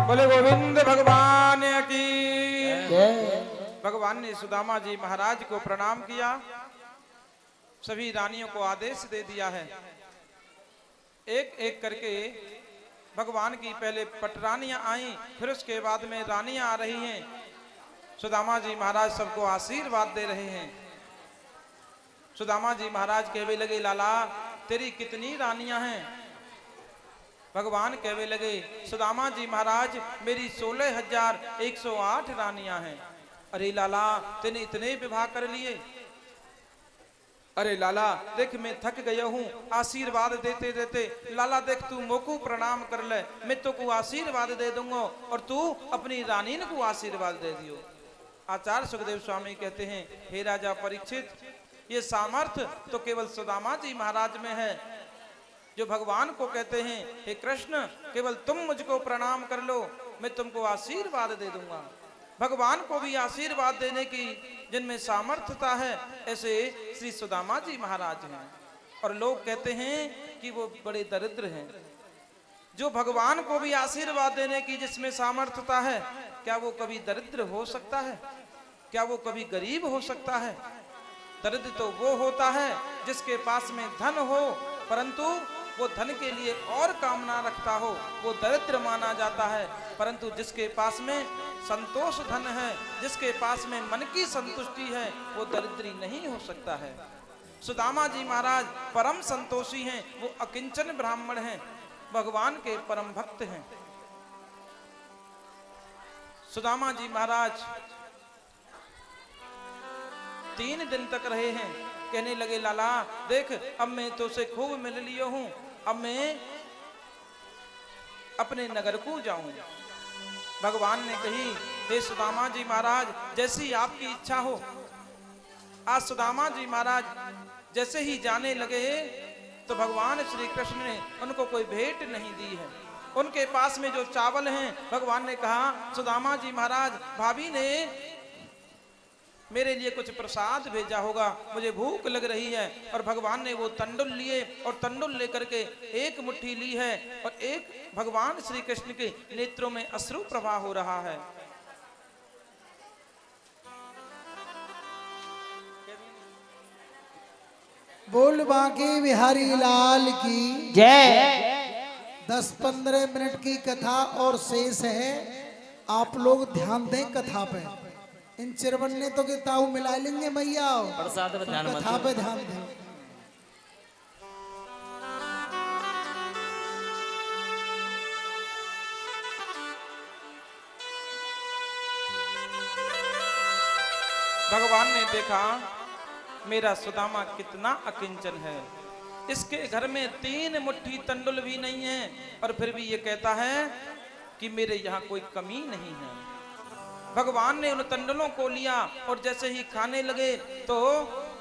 बोले गोविंद भगवान की। भगवान ने सुदामा जी महाराज को प्रणाम किया, सभी रानियों को आदेश दे दिया है। एक एक करके भगवान की पहले पटरानियां आई, फिर उसके बाद में रानियां आ रही हैं। सुदामा जी महाराज सबको आशीर्वाद दे रहे हैं। सुदामा जी महाराज कहने लगे, लाला तेरी कितनी रानियां हैं? भगवान कहने लगे, सुदामा जी महाराज मेरी 16,108 रानियां हैं। अरे लाला तूने इतने विवाह कर लिए? अरे लाला देख मैं थक गया हूँ आशीर्वाद देते देते। लाला देख तू मोकू प्रणाम कर ले, मैं तो को आशीर्वाद दे दूंगा और तू अपनी रानी को आशीर्वाद दे दियो। आचार्य सुखदेव स्वामी कहते हैं, हे राजा परीक्षित, ये सामर्थ्य तो केवल सुदामा जी महाराज में है, जो भगवान को कहते हैं, हे कृष्ण केवल तुम मुझको प्रणाम कर लो, मैं तुमको आशीर्वाद दे दूंगा। भगवान को भी आशीर्वाद देने की जिनमें सामर्थ्यता है, ऐसे श्री सुदामा जी महाराज हैं। और लोग कहते हैं कि वो बड़े दरिद्र हैं। जो भगवान को भी आशीर्वाद देने की जिसमें सामर्थ्यता है, क्या वो कभी दरिद्र हो सकता है? क्या वो कभी गरीब हो सकता है? दरिद्र तो वो होता है जिसके पास में धन हो, परंतु वो धन के लिए और कामना रखता हो, वो दरिद्र माना जाता है। परंतु जिसके पास में संतोष धन है, जिसके पास में मन की संतुष्टि है, वो दरिद्री नहीं हो सकता है। सुदामा जी महाराज परम संतोषी हैं, वो अकिंचन ब्राह्मण हैं, भगवान के परम भक्त हैं। सुदामा जी महाराज 3 दिन तक रहे हैं। कहने लगे, लाला देख अब मैं तो से खूब मिल लियो हूं, अब मैं अपने नगर को जाऊं। भगवान ने कही, हे सुदामा जी महाराज, जैसी आपकी इच्छा हो। आज सुदामा जी महाराज जैसे ही जाने लगे तो भगवान श्री कृष्ण ने उनको कोई भेंट नहीं दी है। उनके पास में जो चावल हैं, भगवान ने कहा, सुदामा जी महाराज, भाभी ने मेरे लिए कुछ प्रसाद भेजा होगा, मुझे भूख लग रही है। और भगवान ने वो तंडुल लिए और तंडुल लेकर के एक मुट्ठी ली है और एक भगवान श्री कृष्ण के नेत्रों में अश्रु प्रवाह हो रहा है। बोल बांके बिहारी लाल की जय। 10-15 मिनट की कथा और शेष है। आप लोग ध्यान दें कथा पे। इन चिरवन्ने तो के ताऊ मिला लेंगे भैया, प्रसाद पे ध्यान मत कथा पे ध्यान दें। भगवान ने देखा मेरा सुदामा कितना अकिंचन है, इसके घर में 3 मुट्ठी तंडुल भी नहीं है और फिर भी ये कहता है कि मेरे यहाँ कोई कमी नहीं है। भगवान ने उन तंडुलों को लिया और जैसे ही खाने लगे तो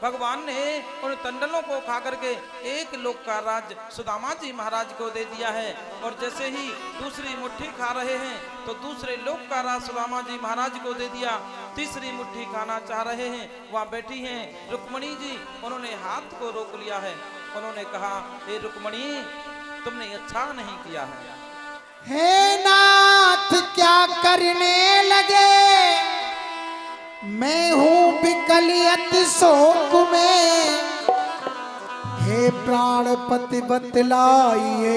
भगवान ने उन तंडुलों को खा करके एक लोक का राज्य सुदामा जी महाराज को दे दिया है। और जैसे ही दूसरी मुट्ठी खा रहे हैं तो दूसरे लोक का राज सुदामा जी महाराज को दे दिया। तीसरी मुट्ठी खाना चाह रहे हैं, वहाँ बैठी हैं रुक्मणी जी, उन्होंने हाथ को रोक लिया है। उन्होंने कहा, हे रुक्मणी, तुमने अच्छा नहीं किया है। हे नाथ क्या करने लगे, मैं हूँ विकलियत शोक में। हे प्राणपति बतलाइए,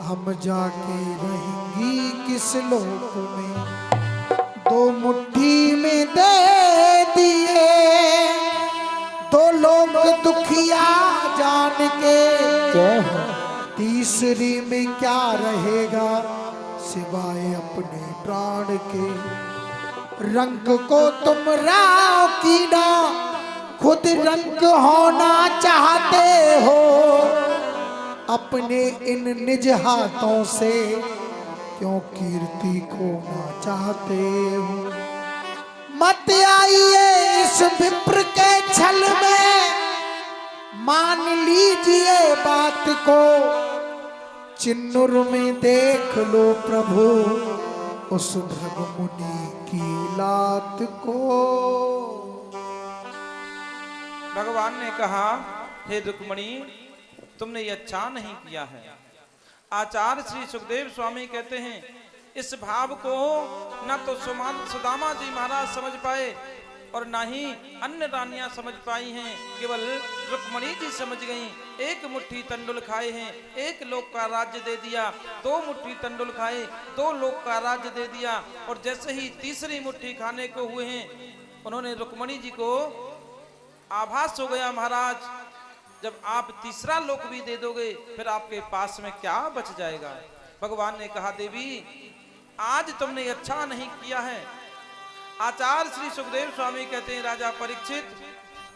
हम जाके रहेंगी किस लोक में। 2 मुट्ठी में दे दिए, 2 लोग दुखिया जान के। तीसरी में क्या रहेगा सिवाय अपने प्राण के। रंग को तुम राव की ना, खुद रंग होना चाहते हो। अपने इन निज हाथों से क्यों कीर्ति खोना चाहते हो। मत आइए इस विप्र के छल में, मान लीजिए बात को। चिन्नुर में देख लो प्रभु उस भृग मुनि की लात को। भगवान ने कहा, हे रुक्मणी, तुमने ये अच्छा नहीं किया है। आचार्य श्री सुखदेव स्वामी कहते हैं, इस भाव को न तो सुदामा जी महाराज समझ पाए और ना ही अन्य रानियां समझ पाई हैं, केवल रुक्मणी जी समझ गईं। 1 मुट्ठी तंडुल खाए हैं, 1 लोक का राज्य दे दिया। 2 मुट्ठी तंडुल खाए, 2 लोक का राज्य दे दिया। और जैसे ही तीसरी मुट्ठी खाने को हुए हैं, उन्होंने रुक्मणी जी को आभास हो गया, महाराज जब आप तीसरा लोक भी दे दोगे फिर आपके पास में क्या बच जाएगा। भगवान ने कहा, देवी आज तुमने अच्छा नहीं किया है। आचार्य श्री सुखदेव स्वामी कहते हैं, राजा परीक्षित,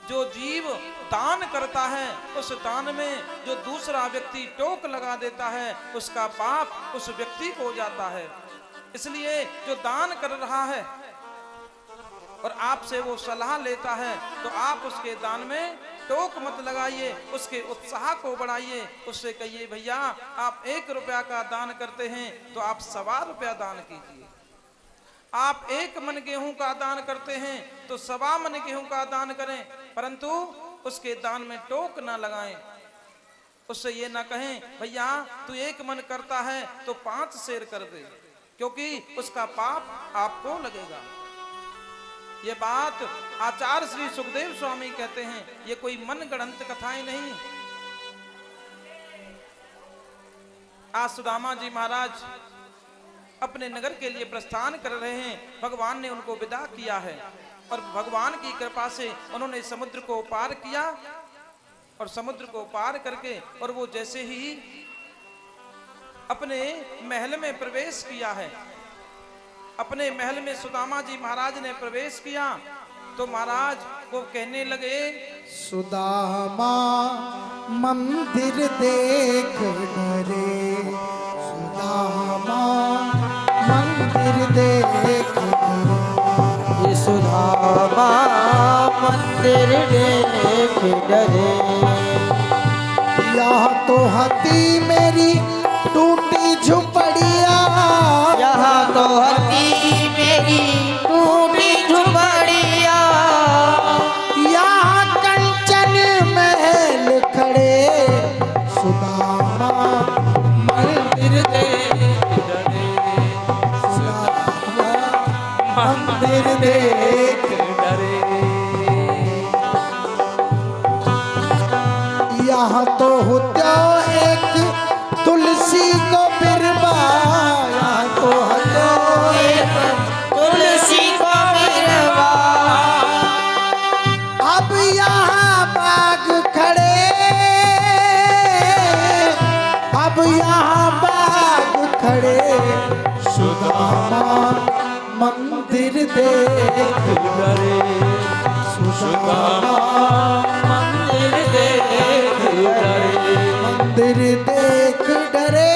जो जीव दान करता है उस दान में जो दूसरा व्यक्ति टोक लगा देता है उसका पाप उस व्यक्ति को जाता है। इसलिए जो दान कर रहा है और आपसे वो सलाह लेता है तो आप उसके दान में टोक मत लगाइए, उसके उत्साह को बढ़ाइए। उससे कहिए, भैया आप 1 रुपया का दान करते हैं तो आप 1.25 रुपया दान कीजिए। आप 1 मन गेहूं का दान करते हैं तो 1.25 मन गेहूं का दान करें, परंतु उसके दान में टोक ना लगाएं। उससे ये ना कहें, भैया तू 1 मन करता है तो 5 सेर कर दे, क्योंकि उसका पाप आपको लगेगा। ये बात आचार्य श्री सुखदेव स्वामी कहते हैं, ये कोई मन गढ़ंत कथाएं नहीं। आज सुदामा जी महाराज अपने नगर के लिए प्रस्थान कर रहे हैं। भगवान ने उनको विदा किया है और भगवान की कृपा से उन्होंने समुद्र को पार किया। और समुद्र को पार करके और वो जैसे ही अपने महल में प्रवेश किया है, अपने महल में सुदामा जी महाराज ने प्रवेश किया तो महाराज वो कहने लगे सुदामा मंदिर देख डरे, सुदामा मंदिर देख डरे, सुदामा मंदिर देख डरे। यहाँ तो हती मेरी टूटी झुपड़िया, यहाँ तो हती मेरी टूटी झुपड़िया, यहाँ कंचन महल खड़े, सुदामा मंदिर देख डरे, सुदामा मंदिर देख डरे। यहाँ तो होता एक तुलसी को बिरबा, यहाँ तो होता एक तुलसी को बिरवा, अब यहाँ बाग खड़े, अब यहाँ बाग खड़े, सुदामा मंदिर देख डरे, सुदामा मंदिर देख डरे, मंदिर देख डरे,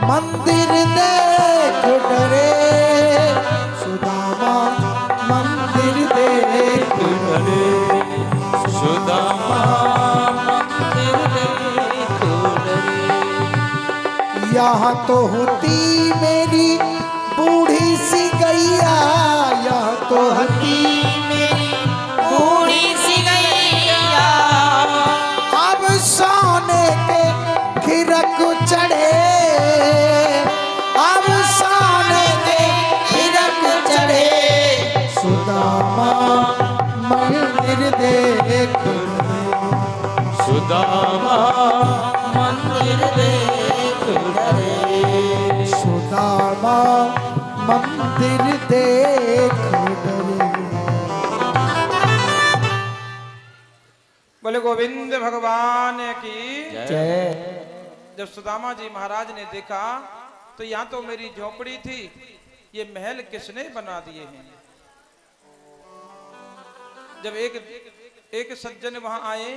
मंदिर देख डरे, सुदामा मंदिर देख डरे, सुदामा मंदिर देख डरे। यहाँ तो होती मेरी बूढ़ी सी गैया, यहाँ तो होती मेरी बूढ़ी सी गैया, अब सोने के खिरक चढ़े, अब सोने के खिरक चढ़े, सुदामा मंदिर देख डरे, सुदामा मंदिर देख डरे, सुदामा मंदिर देख डरे। बोले गोविंद भगवान की। जय। जब सुदामा जी महाराज ने देखा तो यहाँ तो मेरी झोपड़ी थी, ये महल किसने बना दिए हैं। जब एक सज्जन वहां आए,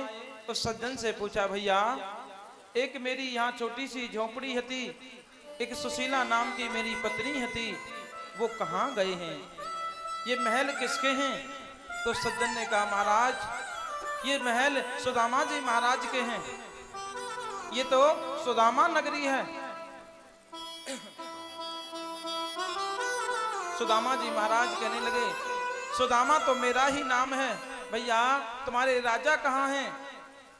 उस सज्जन से पूछा, भैया एक मेरी यहाँ छोटी सी झोपड़ी हती, एक सुशीला नाम की मेरी पत्नी हती, वो कहाँ गए हैं, ये महल किसके हैं। तो सज्जन ने कहा, महाराज ये महल सुदामा जी महाराज के हैं, ये तो सुदामा नगरी है। सुदामा जी महाराज कहने लगे, सुदामा तो मेरा ही नाम है, भैया तुम्हारे राजा कहाँ हैं।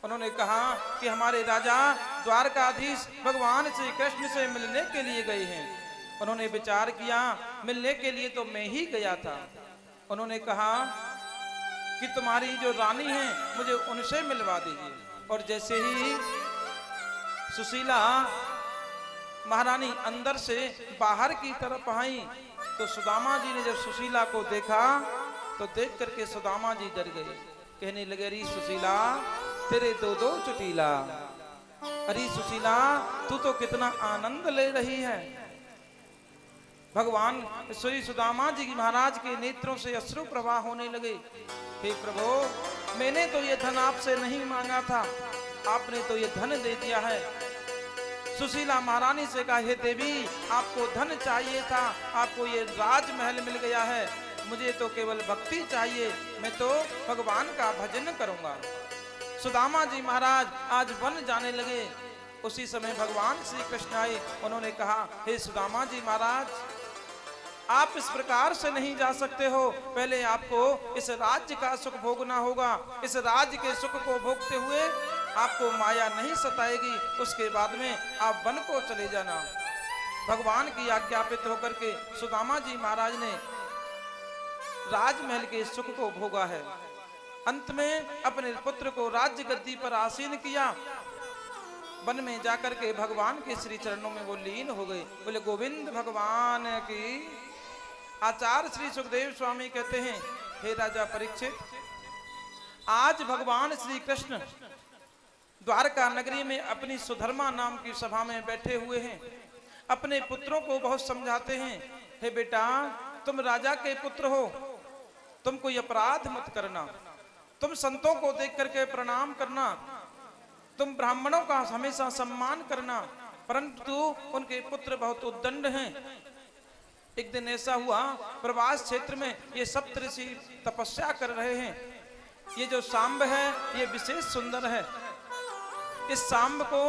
उन्होंने कहा कि हमारे राजा द्वारकाधीश भगवान श्री कृष्ण से मिलने के लिए गए हैं। उन्होंने विचार किया, मिलने के लिए तो मैं ही गया था। उन्होंने कहा कि तुम्हारी जो रानी है मुझे उनसे मिलवा दीजिए। और जैसे ही सुशीला महारानी अंदर से बाहर की तरफ आई तो सुदामा जी ने जब सुशीला को देखा तो देख करके सुदामा जी डर गए। कहने लगे, अरे सुशीला तेरे दो दो चुटीला, अरे सुशीला तू तो कितना आनंद ले रही है। भगवान श्री सुदामा जी महाराज के नेत्रों से अश्रु प्रवाह होने लगे। हे प्रभु, मैंने तो ये धन आपसे नहीं मांगा था, आपने तो ये धन दे दिया है। सुशीला महारानी से कहा, हे देवी आपको धन चाहिए था, आपको ये राजमहल मिल गया है, मुझे तो केवल भक्ति चाहिए, मैं तो भगवान का भजन करूंगा। सुदामा जी महाराज आज वन जाने लगे। उसी समय भगवान श्री कृष्ण आए। उन्होंने कहा, हे सुदामा जी महाराज आप इस प्रकार से नहीं जा सकते हो, पहले आपको इस राज्य का सुख भोगना होगा। इस राज्य के सुख को भोगते हुए आपको माया नहीं सताएगी, उसके बाद में आप वन को चले जाना। भगवान की आज्ञापित होकर के सुदामा जी महाराज ने राजमहल के सुख को भोगा है। अंत में अपने पुत्र को राज्य गद्दी पर आसीन किया। वन में जाकर के भगवान के श्री चरणों में वो लीन हो गए। बोले गोविंद भगवान की। आचार्य श्री सुखदेव स्वामी कहते हैं, हे राजा परीक्षित, आज भगवान श्री कृष्ण द्वारका नगरी में अपनी सुधर्मा नाम की सभा में बैठे हुए हैं। अपने पुत्रों को बहुत समझाते हैं, हे बेटा तुम राजा के पुत्र हो, तुम कोई अपराध मत करना, तुम संतों को देख करके प्रणाम करना, तुम ब्राह्मणों का हमेशा सम्मान करना, परंतु उनके पुत्र बहुत उद्दंड हैं। एक दिन ऐसा हुआ, प्रवास क्षेत्र में ये सप्तऋषि तपस्या कर रहे हैं। ये जो सांब है ये विशेष सुंदर है। इस सांब को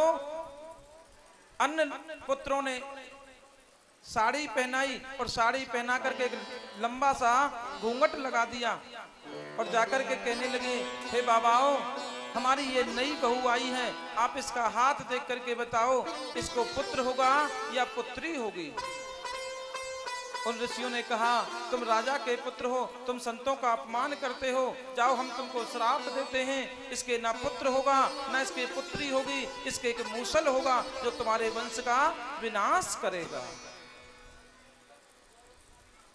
अन्य पुत्रों ने साड़ी पहनाई और साड़ी पहना करके एक लंबा सा घूंघट लगा दिया और जाकर के कहने लगे, हे बाबाओ, हमारी ये नई बहू आई है, आप इसका हाथ देख करके बताओ इसको पुत्र होगा या पुत्री होगी। उन ऋषियों ने कहा, तुम राजा के पुत्र हो, तुम संतों का अपमान करते हो, जाओ हम तुमको श्राप देते हैं, इसके ना पुत्र होगा ना इसके पुत्री होगी, इसके एक मूसल होगा जो तुम्हारे वंश का विनाश करेगा।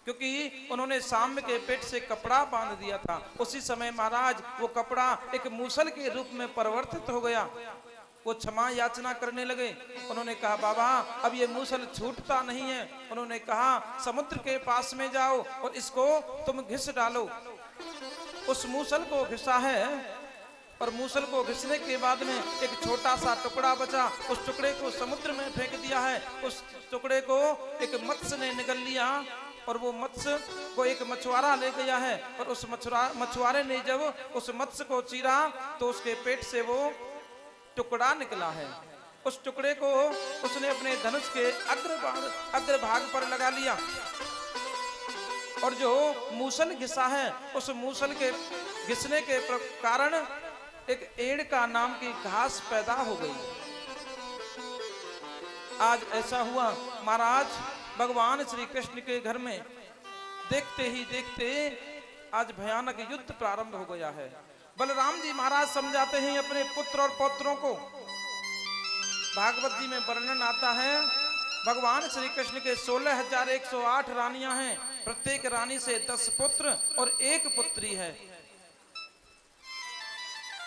क्योंकि उन्होंने सांब के पेट से कपड़ा बांध दिया था। उसी समय महाराज वो कपड़ा एक मूसल के रूप में परिवर्तित हो गया। वो क्षमा याचना करने लगे। उन्होंने कहा, बाबा अब ये मूसल छूटता नहीं है। उन्होंने कहा, समुद्र के पास में जाओ और इसको तुम घिस डालो। उस मूसल को घिसा है और मूसल को घिसने के बाद में एक छोटा सा टुकड़ा बचा, उस टुकड़े को समुद्र में फेंक दिया है। उस टुकड़े को एक मत्स्य ने निगल लिया और वो मत्स्य को एक मछुआरा ले गया है और उस मछुआरे ने जब उस मत्स्य को चीरा तो उसके पेट से वो टुकड़ा निकला है। उस टुकड़े को उसने अपने धनुष के अग्रभाग पर लगा लिया और जो मूसल घिसा है उस मूसल के घिसने के कारण एक एड़ का नाम की घास पैदा हो गई। आज ऐसा हुआ महाराज, भगवान श्री कृष्ण के घर में देखते ही देखते आज भयानक युद्ध प्रारंभ हो गया है। बलराम जी महाराज समझाते हैं अपने पुत्र और पौत्रों को। भागवत जी में वर्णन आता है, भगवान श्री कृष्ण के 16,108 रानियां हैं, प्रत्येक रानी से 10 पुत्र और 1 पुत्री है।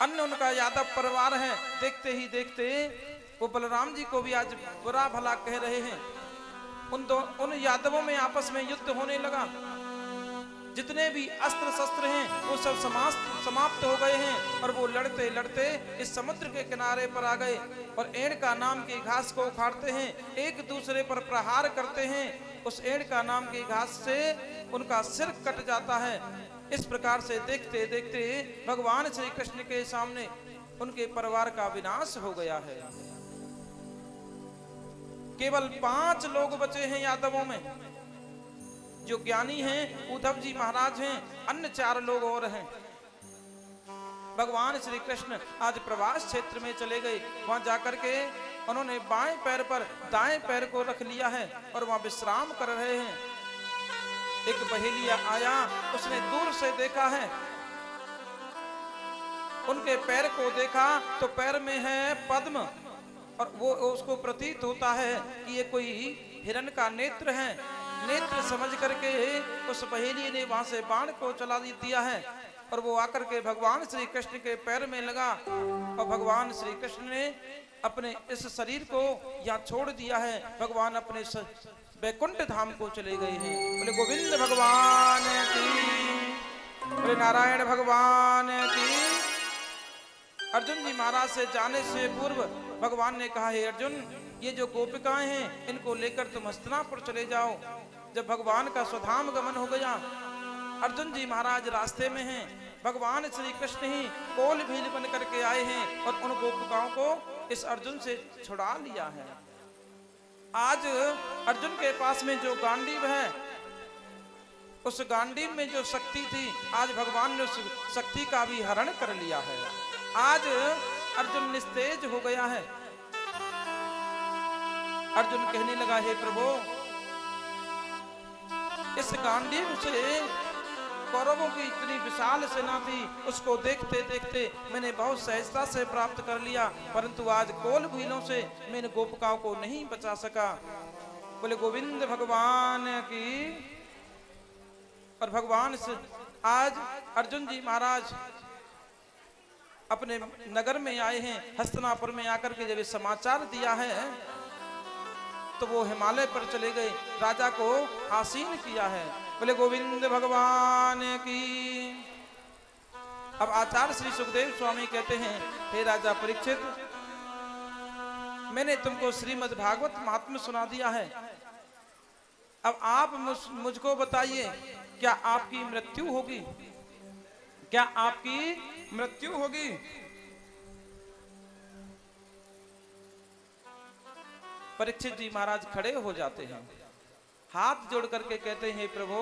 अन्य उनका यादव परिवार है। देखते ही देखते वो बलराम जी को भी आज बुरा भला कह रहे हैं। उन यादवों में आपस में युद्ध होने लगा। जितने भी अस्त्र शस्त्र हैं वो सब समाप्त हो गए हैं और वो लड़ते लड़ते इस समुद्र के किनारे पर आ गए और एड़ का नाम की घास को उखाड़ते हैं, एक दूसरे पर प्रहार करते हैं। उस एड़ का नाम की घास से उनका सिर कट जाता है। इस प्रकार से देखते देखते भगवान श्री कृष्ण के सामने उनके परिवार का विनाश हो गया है। केवल 5 लोग बचे हैं यादवों में। जो ज्ञानी हैं उद्धव जी महाराज हैं, अन्य 4 लोग और हैं। भगवान श्री कृष्ण आज प्रवास क्षेत्र में चले गए। वहां जाकर के उन्होंने बाएं पैर पर दाएं पैर को रख लिया है और वहां विश्राम कर रहे हैं। एक बहेलिया आया, उसने दूर से देखा है, उनके पैर को देखा तो पैर में है पद्म और वो उसको प्रतीत होता है कि ये कोई हिरण का नेत्र है। नेत्र समझ करके उस बहेली ने वहां से बाण को चला दिया है और वो आकर के भगवान श्री कृष्ण के पैर में लगा और भगवान श्री कृष्ण ने अपने इस शरीर को यहाँ छोड़ दिया है। भगवान अपने वैकुंठ धाम को चले गए हैं। बोले गोविंद भगवान की, बोले नारायण भगवान की। अर्जुन जी महाराज से जाने से पूर्व भगवान ने कहा, हे अर्जुन, ये जो गोपिकाएं हैं इनको लेकर तुम हस्तिनापुर चले जाओ। जब भगवान का स्वधाम गमन हो गया, अर्जुन जी महाराज रास्ते में हैं, भगवान श्री कृष्ण ही कोल भील बन करके आए हैं और उन गोपिकाओं को इस अर्जुन से छुड़ा लिया है। आज अर्जुन के पास में जो गांडीव है, उस गांडीव में जो शक्ति थी, आज भगवान ने उस शक्ति का भी हरण कर लिया है। आज अर्जुन निस्तेज हो गया है। अर्जुन कहने लगा, हे प्रभु, इस गांडीव से कौरवों की इतनी विशाल सेना थी, उसको देखते देखते मैंने बहुत सहजता से प्राप्त कर लिया, परंतु आज कोल भीलों से मैंने गोपिकाओं को नहीं बचा सका। बोले गोविंद भगवान की। और भगवान से आज अर्जुन जी महाराज अपने नगर में आए हैं। हस्तिनापुर में आकर के जब समाचार दिया है तो वो हिमालय पर चले गए, राजा को आसीन किया है। बोले गोविंद भगवान की। अब आचार्य श्री सुखदेव स्वामी कहते हैं, हे राजा परीक्षित, मैंने तुमको श्रीमद् भागवत महात्म्य सुना दिया है। अब आप मुझको बताइए, क्या आपकी मृत्यु होगी? क्या आपकी मृत्यु होगी? परीक्षित जी महाराज खड़े हो जाते हैं, हाथ जोड़ करके कहते हैं, प्रभु,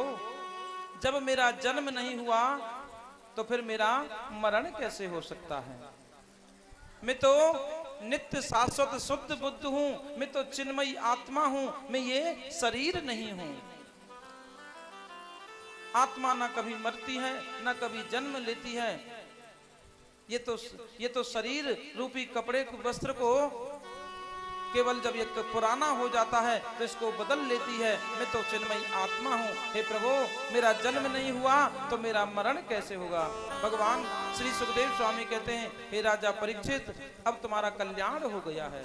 जब मेरा जन्म नहीं हुआ तो फिर मेरा मरण कैसे हो सकता है? मैं तो नित्य शाश्वत शुद्ध बुद्ध हूं, मैं तो चिन्मयी आत्मा हूं, मैं ये शरीर नहीं हूं। आत्मा ना कभी मरती है ना कभी जन्म लेती है। ये तो शरीर रूपी कपड़े वस्त्र को केवल जब ये पुराना हो जाता है तो इसको बदल लेती है। मैं तो चिन्मयी आत्मा हूँ। हे प्रभु, मेरा जन्म नहीं हुआ तो मेरा मरण कैसे होगा? भगवान श्री सुखदेव स्वामी कहते हैं, हे राजा परीक्षित, अब तुम्हारा कल्याण हो गया है।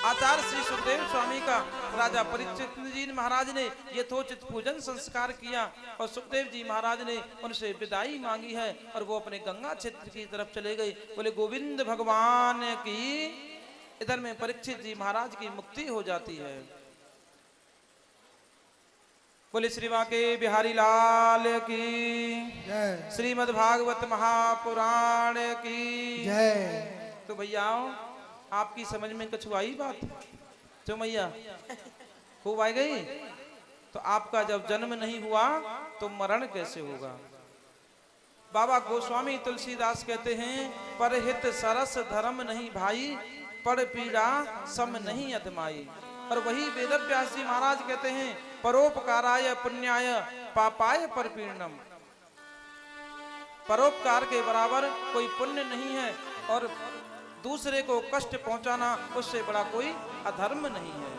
आचार्य श्री सुखदेव स्वामी का राजा परीक्षित जी महाराज ने यथोचित पूजन संस्कार किया और सुखदेव जी महाराज ने उनसे विदाई मांगी है और वो अपने गंगा क्षेत्र की तरफ चले गए। बोले गोविंद भगवान की। इधर में परीक्षित जी महाराज की मुक्ति हो जाती है। बोले श्री बांके बिहारी लाल की जय, श्रीमद् भागवत महापुराण की जय। तो भैया आपकी समझ में कुछ आई बात? जो मैया खूब आई गई। तो आपका जब जन्म नहीं हुआ तो मरण कैसे होगा? बाबा गोस्वामी तुलसीदास कहते हैं, परहित सरस धर्म नहीं भाई, पड़ पीड़ा सम नहीं अधमाई। और वही वेदव्यास जी महाराज कहते हैं, परोपकाराय पुण्याय पापाय परपीड़नम। परोपकार के बराबर कोई पुण्य नहीं है और दूसरे को कष्ट पहुंचाना उससे बड़ा कोई अधर्म नहीं है।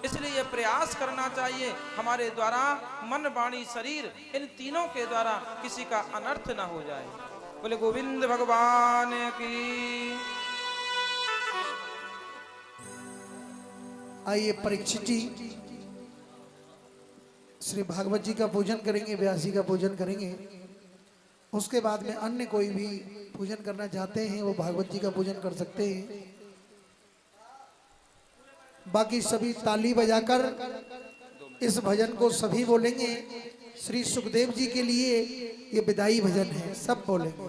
इसलिए यह प्रयास करना चाहिए हमारे द्वारा मन वाणी शरीर इन तीनों के द्वारा किसी का अनर्थ ना हो जाए। बोले गोविंद भगवान की। आइए परीक्षित जी श्री भागवत जी का पूजन करेंगे, व्यास जी का पूजन करेंगे। उसके बाद में अन्य कोई भी पूजन करना चाहते हैं वो भागवत जी का पूजन कर सकते हैं। बाकी सभी ताली बजाकर इस भजन को सभी बोलेंगे। श्री सुखदेव जी के लिए ये विदाई भजन है, सब बोलेंगे।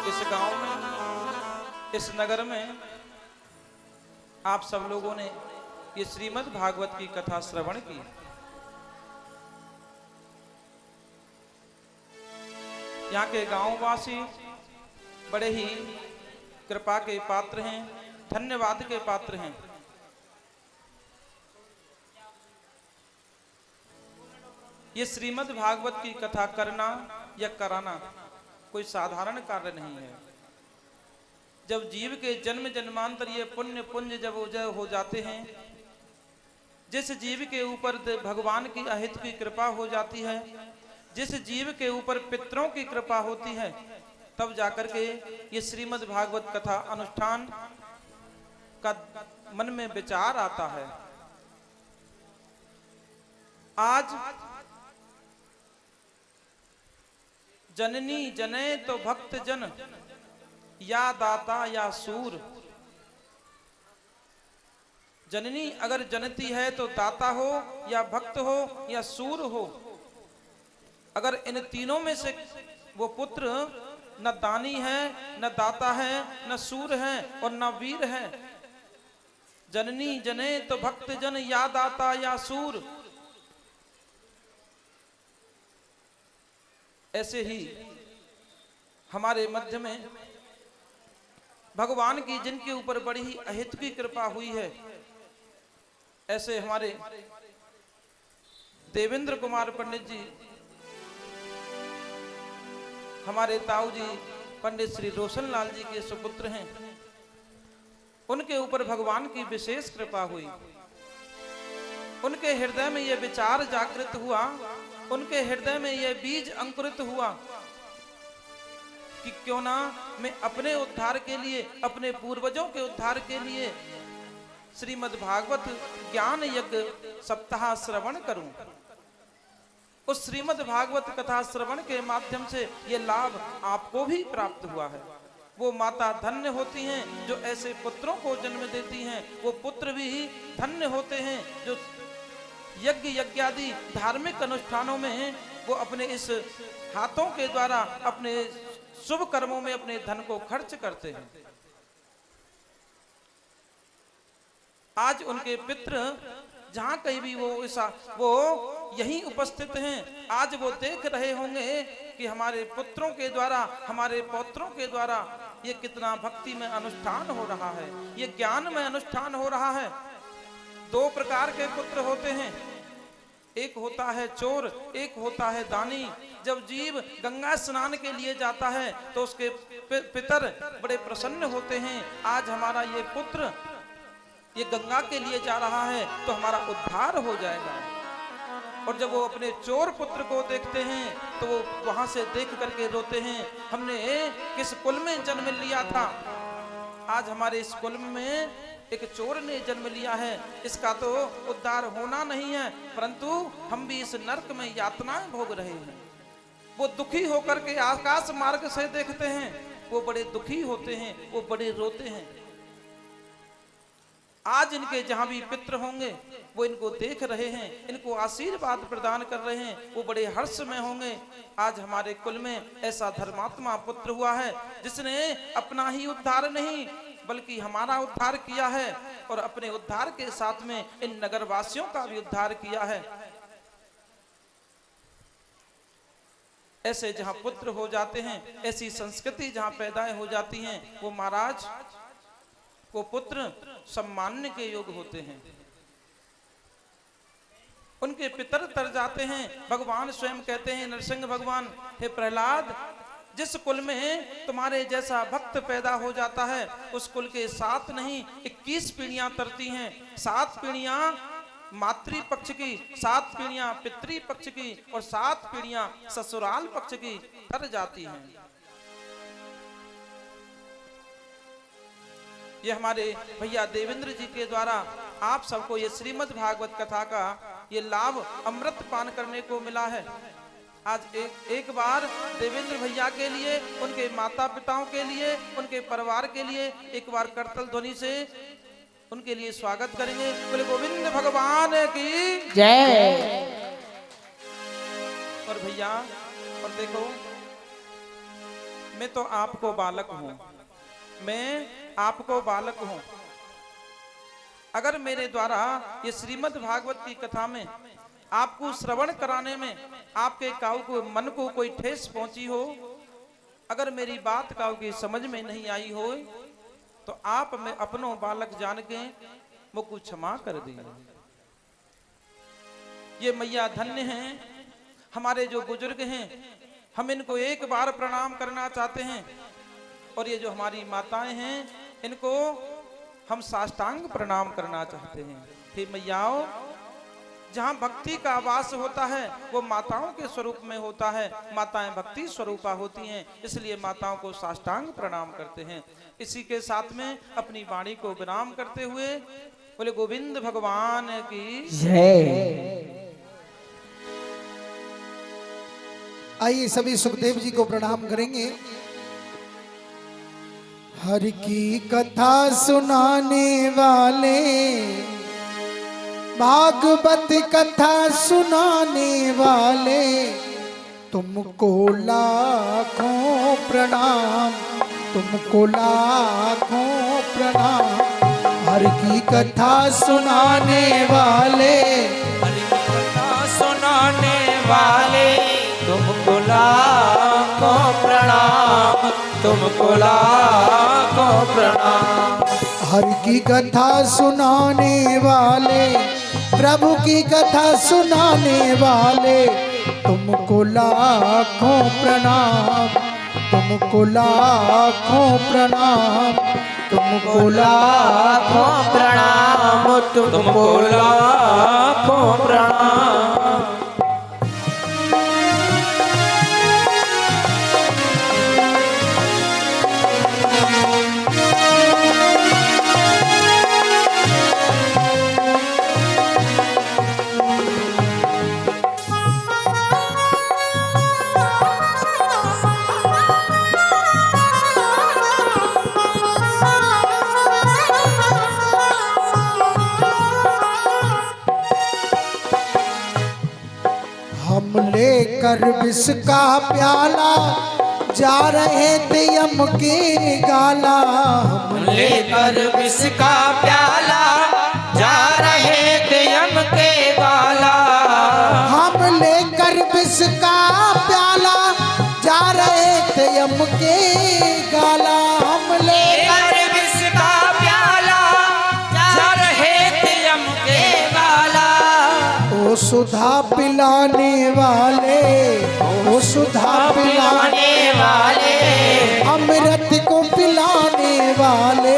इस गांव में, इस नगर में आप सब लोगों ने ये श्रीमद् भागवत की कथा श्रवण की। यहाँ के गांववासी बड़े ही कृपा के पात्र हैं, धन्यवाद के पात्र हैं। ये श्रीमद् भागवत की कथा करना या कराना कोई साधारण कार्य नहीं है। जब जीव के जन्म जन्मांतर ये पुण्य पुंज जब उदय हो जाते हैं, जिस जीव के ऊपर भगवान की अहित की कृपा हो जाती है, जिस जीव के ऊपर पितरों की कृपा होती है, तब जाकर के ये श्रीमद् भागवत कथा अनुष्ठान का मन में विचार आता है। आज जननी जने तो भक्त जन, या दाता या सूर। जननी अगर जनती है तो दाता हो या भक्त हो या सूर हो। अगर इन तीनों में से वो पुत्र न दानी है, न दाता है, न सूर है और न वीर है। जननी जने तो भक्त जन, या दाता या सूर। ऐसे ही हमारे मध्य में भगवान की जिनके ऊपर बड़ी ही अहित की कृपा हुई है, ऐसे हमारे देवेंद्र कुमार पंडित जी, हमारे ताऊ जी पंडित श्री रोशन लाल जी के सुपुत्र हैं। उनके ऊपर भगवान की विशेष कृपा हुई। उनके हृदय में यह विचार जागृत हुआ, उनके हृदय में यह बीज अंकुरित हुआ कि क्यों ना मैं अपने उद्धार के लिए, अपने पूर्वजों के उद्धार के लिए श्रीमद् भागवत ज्ञान यज्ञ सप्ताह श्रवण करूं। उस श्रीमद् भागवत कथा श्रवण के माध्यम से ये लाभ आपको भी प्राप्त हुआ है। वो माता धन्य होती हैं जो ऐसे पुत्रों को जन्म देती हैं। वो पुत्र भी धन्य होते हैं जो यज्ञ यज्ञादि धार्मिक अनुष्ठानों में वो अपने इस हाथों के द्वारा अपने शुभ कर्मों में अपने धन को खर्च करते हैं। आज उनके पितृ जहां कहीं भी वो यहीं उपस्थित हैं। आज वो देख रहे होंगे कि हमारे पुत्रों के द्वारा, हमारे पौत्रों के द्वारा ये कितना भक्ति में अनुष्ठान हो रहा है, ये ज्ञान में अनुष्ठान हो रहा है। दो प्रकार के पुत्र होते हैं, एक होता है चोर, एक होता है दानी। जब जीव गंगा स्नान के लिए जाता है तो उसके पितर बड़े प्रसन्न होते हैं। आज हमारा ये पुत्र ये गंगा के लिए जा रहा है तो हमारा उद्धार हो जाएगा। और जब वो अपने चोर पुत्र को देखते हैं तो वो वहां से देख करके रोते हैं, हमने किस कुल में जन्म लिया था। आज हमारे इस कुल में एक चोर ने जन्म लिया है, इसका तो उद्धार होना नहीं है, परंतु हम भी इस नरक में यातनाएं भोग रहे हैं। वो दुखी होकर के आकाश मार्ग से देखते हैं, वो बड़े दुखी होते हैं, वो बड़े रोते हैं। आज इनके जहां भी पितृ होंगे वो इनको देख रहे हैं, इनको आशीर्वाद प्रदान कर रहे हैं, वो बड़े हर्ष में होंगे। आज हमारे कुल में ऐसा धर्मात्मा पुत्र हुआ है जिसने अपना ही उद्धार नहीं बल्कि हमारा उद्धार किया है और अपने उद्धार के साथ में इन नगरवासियों का भी उद्धार किया है। ऐसे जहां पुत्र हो जाते हैं, ऐसी संस्कृति जहां पैदा हो जाती हैं, वो महाराज वो पुत्र सम्मानने के योग्य होते हैं। उनके पितर तर जाते हैं। भगवान स्वयं कहते हैं, नरसिंह भगवान, हे प्रहलाद, जिस कुल में तुम्हारे जैसा भक्त पैदा हो जाता है उस कुल के 7 नहीं 21 पीढ़ियां तरती हैं। 7 पीढ़ियां मातृ पक्ष की, 7 पीढ़ियां पितृ पक्ष की और 7 पीढ़ियां ससुराल पक्ष की तर जाती हैं। ये हमारे भैया देवेंद्र जी के द्वारा आप सबको ये श्रीमद् भागवत कथा का ये लाभ अमृत पान करने को मिला है। आज एक बार देवेंद्र भैया के लिए, उनके माता पिताओं के लिए, उनके परिवार के लिए एक बार करतल ध्वनि से उनके लिए स्वागत करेंगे। बोले गोविंद भगवान की जय। और भैया, और देखो, मैं तो आपको बालक हूं, मैं आपको बालक हूं। अगर मेरे द्वारा ये श्रीमद् भागवत की कथा में आपको श्रवण कराने में आपके काऊ को मन को कोई ठेस पहुंची हो, अगर मेरी बात काऊ की समझ में नहीं आई हो, तो आप में अपनों बालक जान के मुझको क्षमा कर दीजिए। ये मैया धन्य हैं, हमारे जो बुजुर्ग हैं, हम इनको एक बार प्रणाम करना चाहते हैं। और ये जो हमारी माताएं हैं, इनको हम साष्टांग प्रणाम करना चाहते हैं। हे मैयाओं, जहां भक्ति का वास होता है वो माताओं के स्वरूप में होता है। माताएं भक्ति स्वरूपा होती हैं, इसलिए माताओं को साष्टांग प्रणाम करते हैं। इसी के साथ में अपनी वाणी को विराम करते हुए बोले गोविंद भगवान की जय। आइए सभी सुखदेव जी को प्रणाम करेंगे। हर की कथा सुनाने वाले, भागवत कथा सुनाने वाले, तुमको लाखों प्रणाम, तुमको लाखों प्रणाम। हर की कथा सुनाने वाले, हर की कथा सुनाने वाले, तुमको लाखों प्रणाम, तुमको लाखों प्रणाम। हर की कथा सुनाने वाले, प्रभु की कथा सुनाने वाले, तुमको लाखों प्रणाम, तुमको लाखों प्रणाम, तुमको लाखों प्रणाम, तुमको लाखों प्रणाम। लेकर विष का प्याला जा रहे थे यम के गाला। हम लेकर विष का प्याला जा रहे थे यम के गाला। हम लेकर विष का प्याला जा रहे थे यम के गाला। हम लेकर विष का प्याला जा रहे थे यम के गाला। ओ सुधा पिलाने वाले, ओ सुधा पिलाने वाले, अमृत को पिलाने वाले,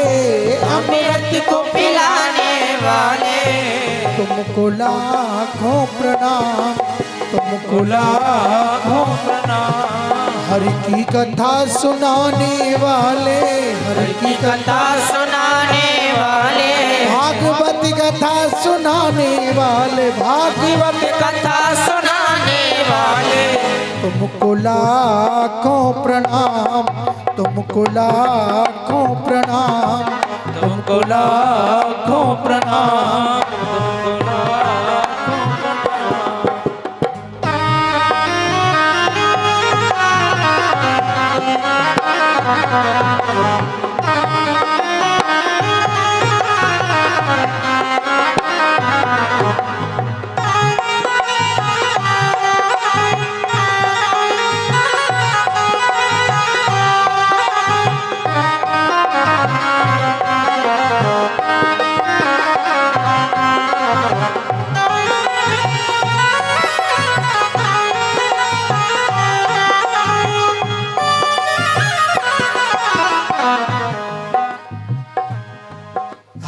अमृत को पिलाने वाले। तुमको लाखों प्रणाम, तुमको लाखों प्रणाम। हरि की कथा सुनाने वाले, हरि की कथा सुनाने वाले, भागवत कथा सुनाने वाले, भागवत कथा सुनाने वाले। तुमको लाखों प्रणाम, तुमको लाखों प्रणाम, तुमको लाखों प्रणाम, तुमको लाखों प्रणाम।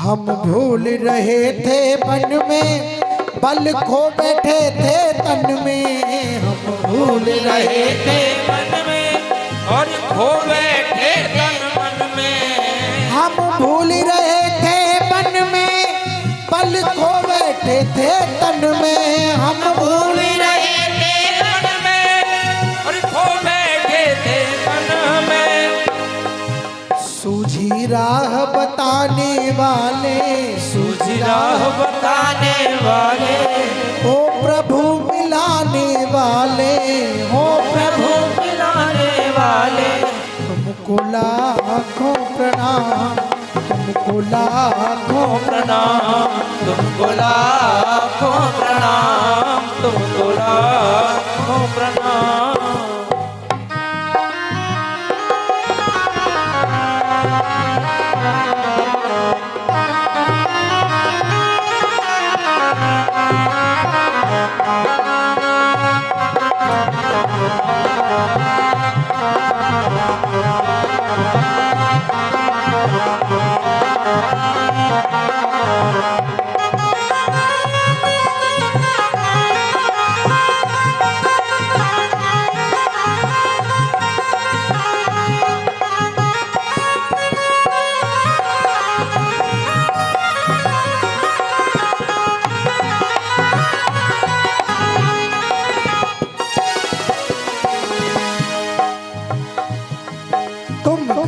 हम भूल रहे थे मन में, बल खो बैठे थे तन में। हम भूल रहे थे मन में और खो बैठे तन मन में। हम भूल रहे थे मन में, बल खो बैठे थे तन में। हम भूल रहे थे मन में और खो बैठे थे तन में। सूझी राह बताने वाले, सूझी राह बताने वाले, ओ प्रभु मिलाने वाले, ओ प्रभु मिलाने वाले। तुमको लाखों प्रणाम, तुमको लाखों प्रणाम, तुमको लाखों प्रणाम, तुमको लाखों प्रणाम।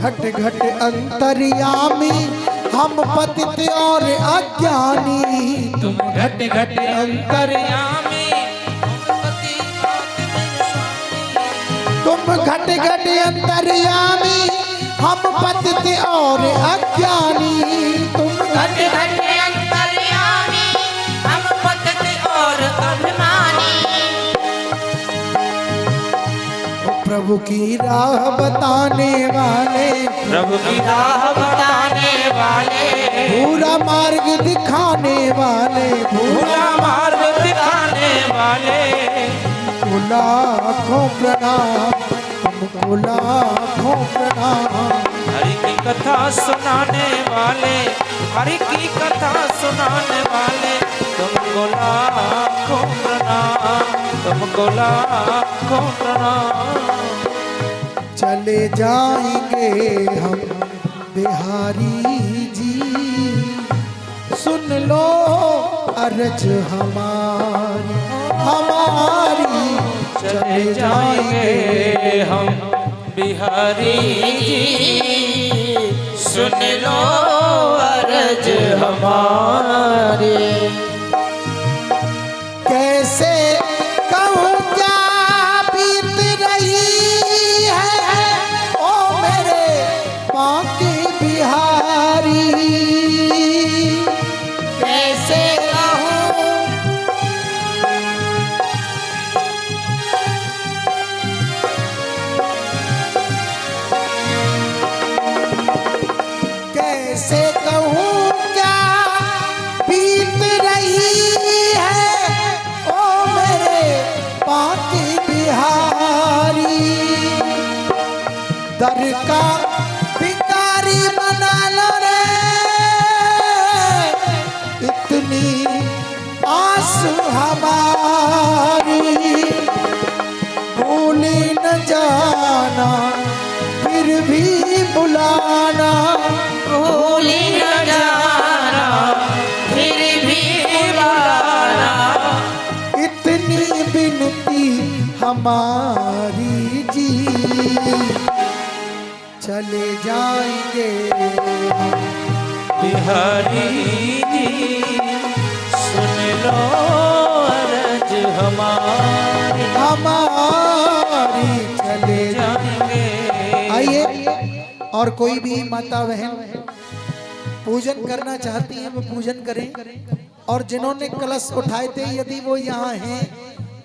घट घट अंतर्यामी, हम पतित और अज्ञानी। तुम घट घट अंतर्यामी, तुम घट घट अंतर्यामी, हम पतित और अज्ञानी। तुम घट घट अंतर्यामी, हम पतित और अभिमानी। प्रभु की राह बताने वाले, प्रभु की राह बताने वाले, पूरा मार्ग दिखाने वाले, पूरा मार्ग दिखाने वाले। तुमको लाखों प्रणाम, तुमको लाखों प्रणाम। हरि की कथा सुनाने वाले, हरि की कथा सुनाने वाले। तुमको लाखों प्रणाम, तुमको लाखों प्रणाम। चले जाएंगे हम बिहारी जी, सुन लो अर्ज हमारी, हमारी। चले जाएंगे हम बिहारी जी, सुन लो अर्ज हमारी। कैसे कहूँ क्या कैसे कहूँ क्या बीत रही है ओ मेरे बाकी बिहारी। दर का भिखारी बना लो रे, इतनी आस हमारी। भूली न जाना फिर भी बुलाना, भूली न जाना फिर भी बुलाना। इतनी बिनती हमारी जी। चले जाएंगे बिहारी जी, सुन लो अर्ज हमारी, हमारी चले जाएंगे। आइए, और कोई भी माता बहन पूजन करना चाहती हैं वो पूजन करें। और जिन्होंने कलश उठाए थे यदि वो यहाँ हैं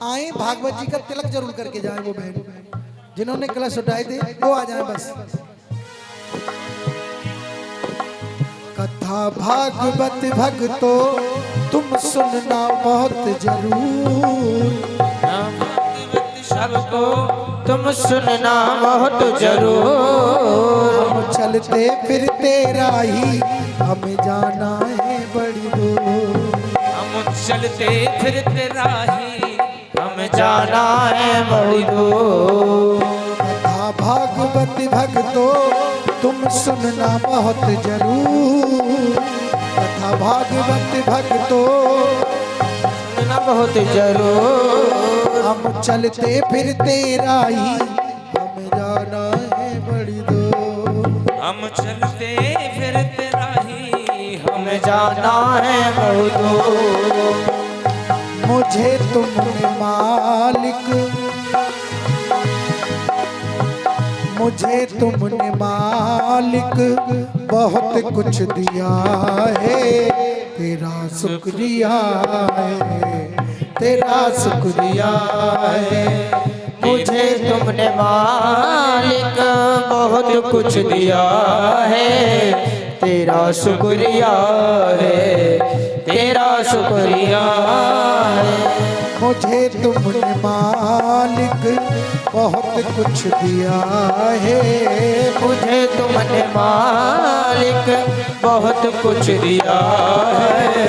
आए, भागवत जी का तिलक जरूर करके जाएं। वो बहन जिन्होंने कलश उठाए थे वो आ जाएं बस। कथा भागवत भक्तो तुम सुनना बहुत जरूर, सबको तुम सुनना बहुत जरूर। हम चलते फिरते राही हमें जाना है बड़ी दूर। हम चलते फिरते राही हमें जाना है बड़ी दूर। कथा भागवत भक्तो तुम सुनना बहुत जरूर, कथा भागवत भक्तो सुनना बहुत जरूर। हम चलते फिरते राही हमें जाना है बड़ी दूर। हम चलते फिरते राही हमें जाना है बहुत दूर। मुझे तुमने मालिक, मुझे तुमने मालिक बहुत कुछ दिया है, तेरा शुक्रिया है, तेरा शुक्रिया है। मुझे तुमने मालिक बहुत कुछ दिया है, तेरा शुक्रिया है, तेरा शुक्रिया है। मुझे तुमने मालिक बहुत कुछ दिया है, मुझे तुमने मालिक बहुत कुछ दिया है,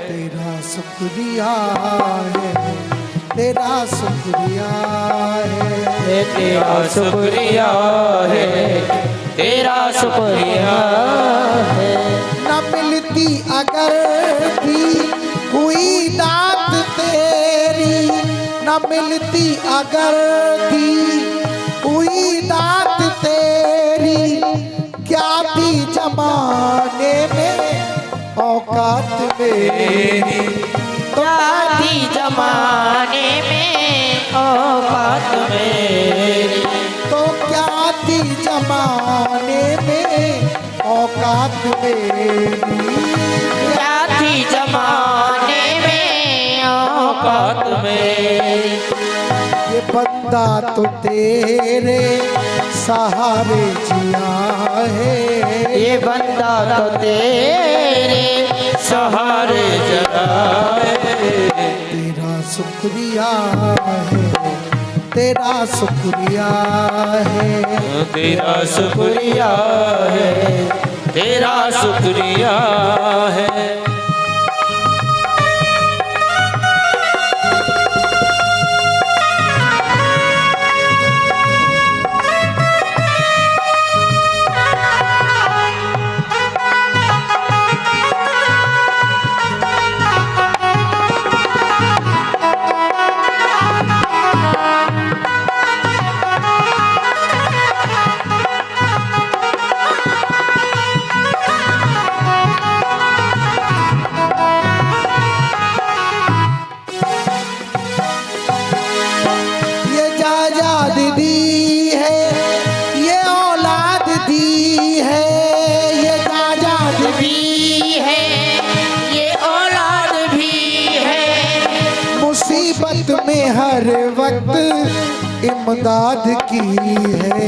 तेरा शुक्रिया है, तेरा शुक्रिया है, तेरा शुक्रिया है, तेरा शुक्रिया है। न मिलती अगर भी हुई दात तेरी, न मिलती अगर भी हुई दात तेरी, क्या थी जमाने में औकात मेरी। क्या थी जमाने में औकात मेरी, तो क्या थी जमाने में औकात मेरी। क्या थी जमाने में औकात मेरी। ये बंदा तो तेरे सहारे जिया है, ये बंदा तो तेरे सहारे जरा है, तेरा शुक्रिया है, तेरा शुक्रिया है, तेरा शुक्रिया है, तेरा शुक्रिया है। में हर वक्त इमदाद की है,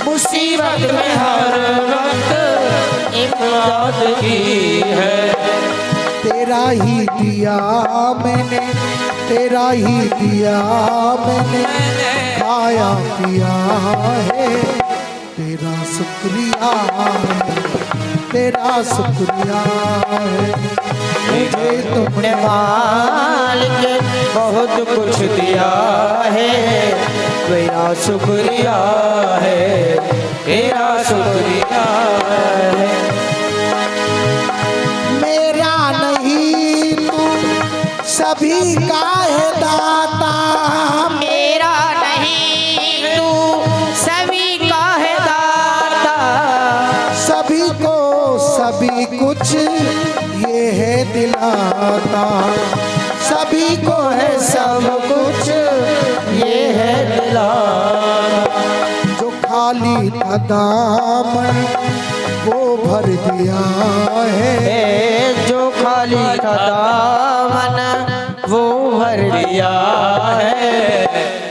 मुसीबत में हर वक्त इमदाद की है। तेरा ही दिया मैंने, तेरा ही दिया मैंने, खाया पिया है, तेरा शुक्रिया है, तेरा शुक्रिया है। मुझे तुमने मालिक बहुत कुछ दिया है, तेरा शुक्रिया है, तेरा शुक्रिया है। मेरा नहीं तू सभी का है दाता, मेरा नहीं तू सभी का है दाता, सभी को सभी कुछ ये है दिलाता, सभी को है सब कुछ ये है दिलाता। जो खाली था दामन वो भर दिया है, जो खाली था दामन वो भर दिया है।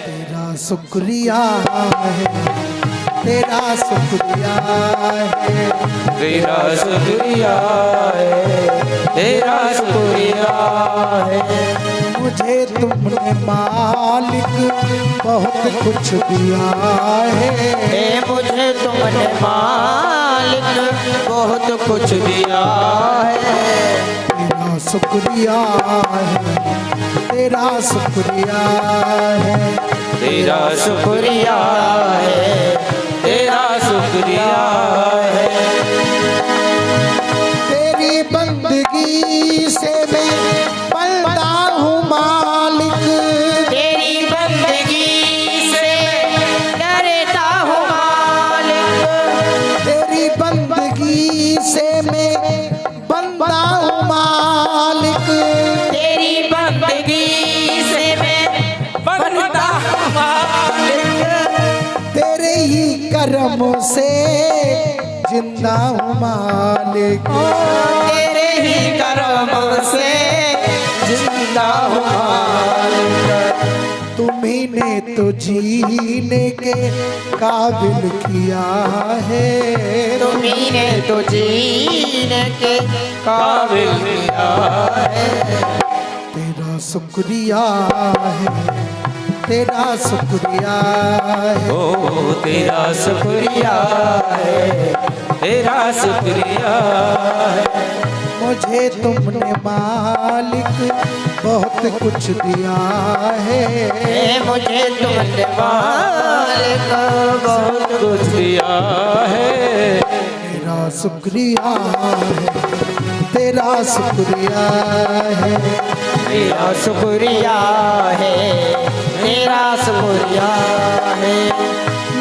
तेरा शुक्रिया है, तेरा शुक्रिया है, तेरा शुक्रिया है, तेरा शुक्रिया है। मुझे तुमने मालिक बहुत कुछ दिया है, मुझे तुमने मालिक बहुत कुछ दिया है। तेरा शुक्रिया है, तेरा शुक्रिया है, तेरा शुक्रिया है, तेरा शुक्रिया है। तेरी बंदगी से मैं बंदा हूँ मालिक, तेरी बंदगी से डरता हूँ मालिक, तेरी बंदगी से मैं बंदा हूँ मालिक, तेरी बंदगी से मैं बनता हूँ मालिक, तेरे ही करम से जिंदा हूँ मालिक, तेरे ही करम से जिंदा हूँ मालिक। तुम्ही ने तो जीने के काबिल किया है, तुम्ही ने तो जीने के काबिल किया है। तेरा शुक्रिया है, तेरा शुक्रिया है, ओ तेरा शुक्रिया है, तेरा शुक्रिया है। मुझे तुमने मालिक बहुत कुछ दिया है, मुझे तुमने मालिक बहुत कुछ दिया है। तेरा शुक्रिया है, तेरा शुक्रिया है, तेरा शुक्रिया है, तेरा शुक्रिया है।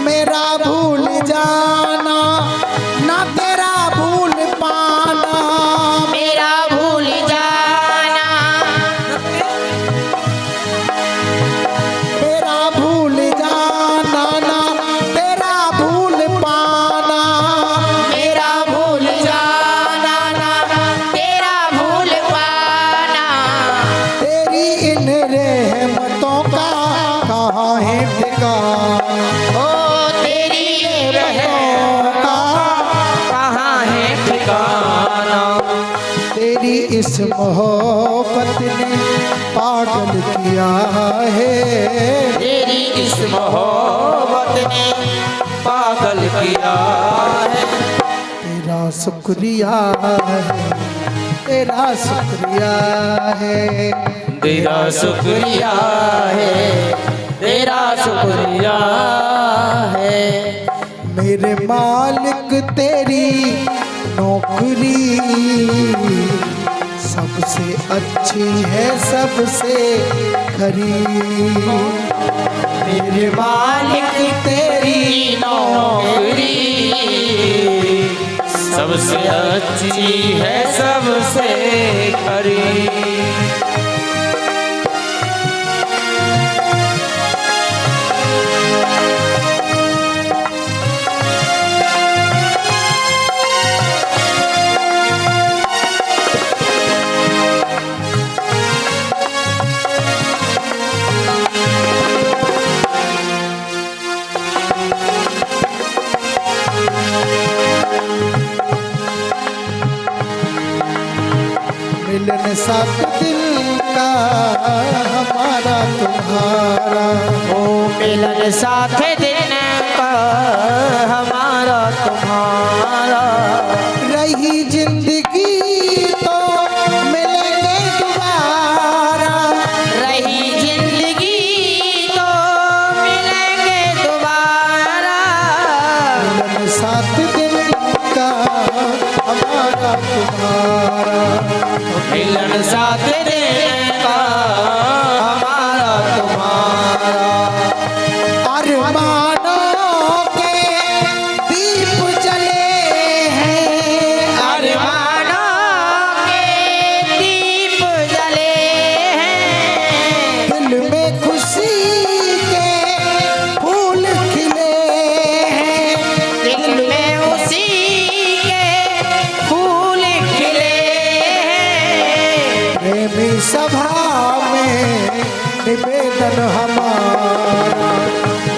मेरा भूल जाना ना तेरा भूल पाना, मेरा भूल जाना, मेरा भूल जाना ना तेरा भूल पाना, मेरा भूल जाना ना तेरा भूल पाना। तेरी इन रहमतों का कहाँ है ठिकाना, ओ तेरी रहमतों का कहाँ है ठिकाना। तेरी इस मोहब्बत ने पागल किया है, तेरी इस मोहब्बत ने पागल किया है। तेरा शुक्रिया है, तेरा शुक्रिया है, तेरा शुक्रिया है, तेरा शुक्रिया है। मेरे मालिक तेरी नौकरी सबसे अच्छी है, सबसे खरी, मेरे मालिक तेरी नौकरी सबसे अच्छी है, सबसे खरी। मिलन साथ दिल का हमारा तुम्हारा, ओ मिलन साथ दिन का हमारा तुम्हारा। रही जिंदगी तो मिलेंगे दोबारा, रही जिंदगी तो मिलेंगे दोबारा। मिलन साथ दिल का हमारा तुम्हारा, मिलन साथ दिन का हमारा तुम्हारा। अरमानों के दीप जले हैं, अरमानों के दीप जले हैं। दिल में खुशी के फूल खिले हैं, दिल में उसी के फूल खिले हैं। प्रेमी सभा में निवेदन हमारा,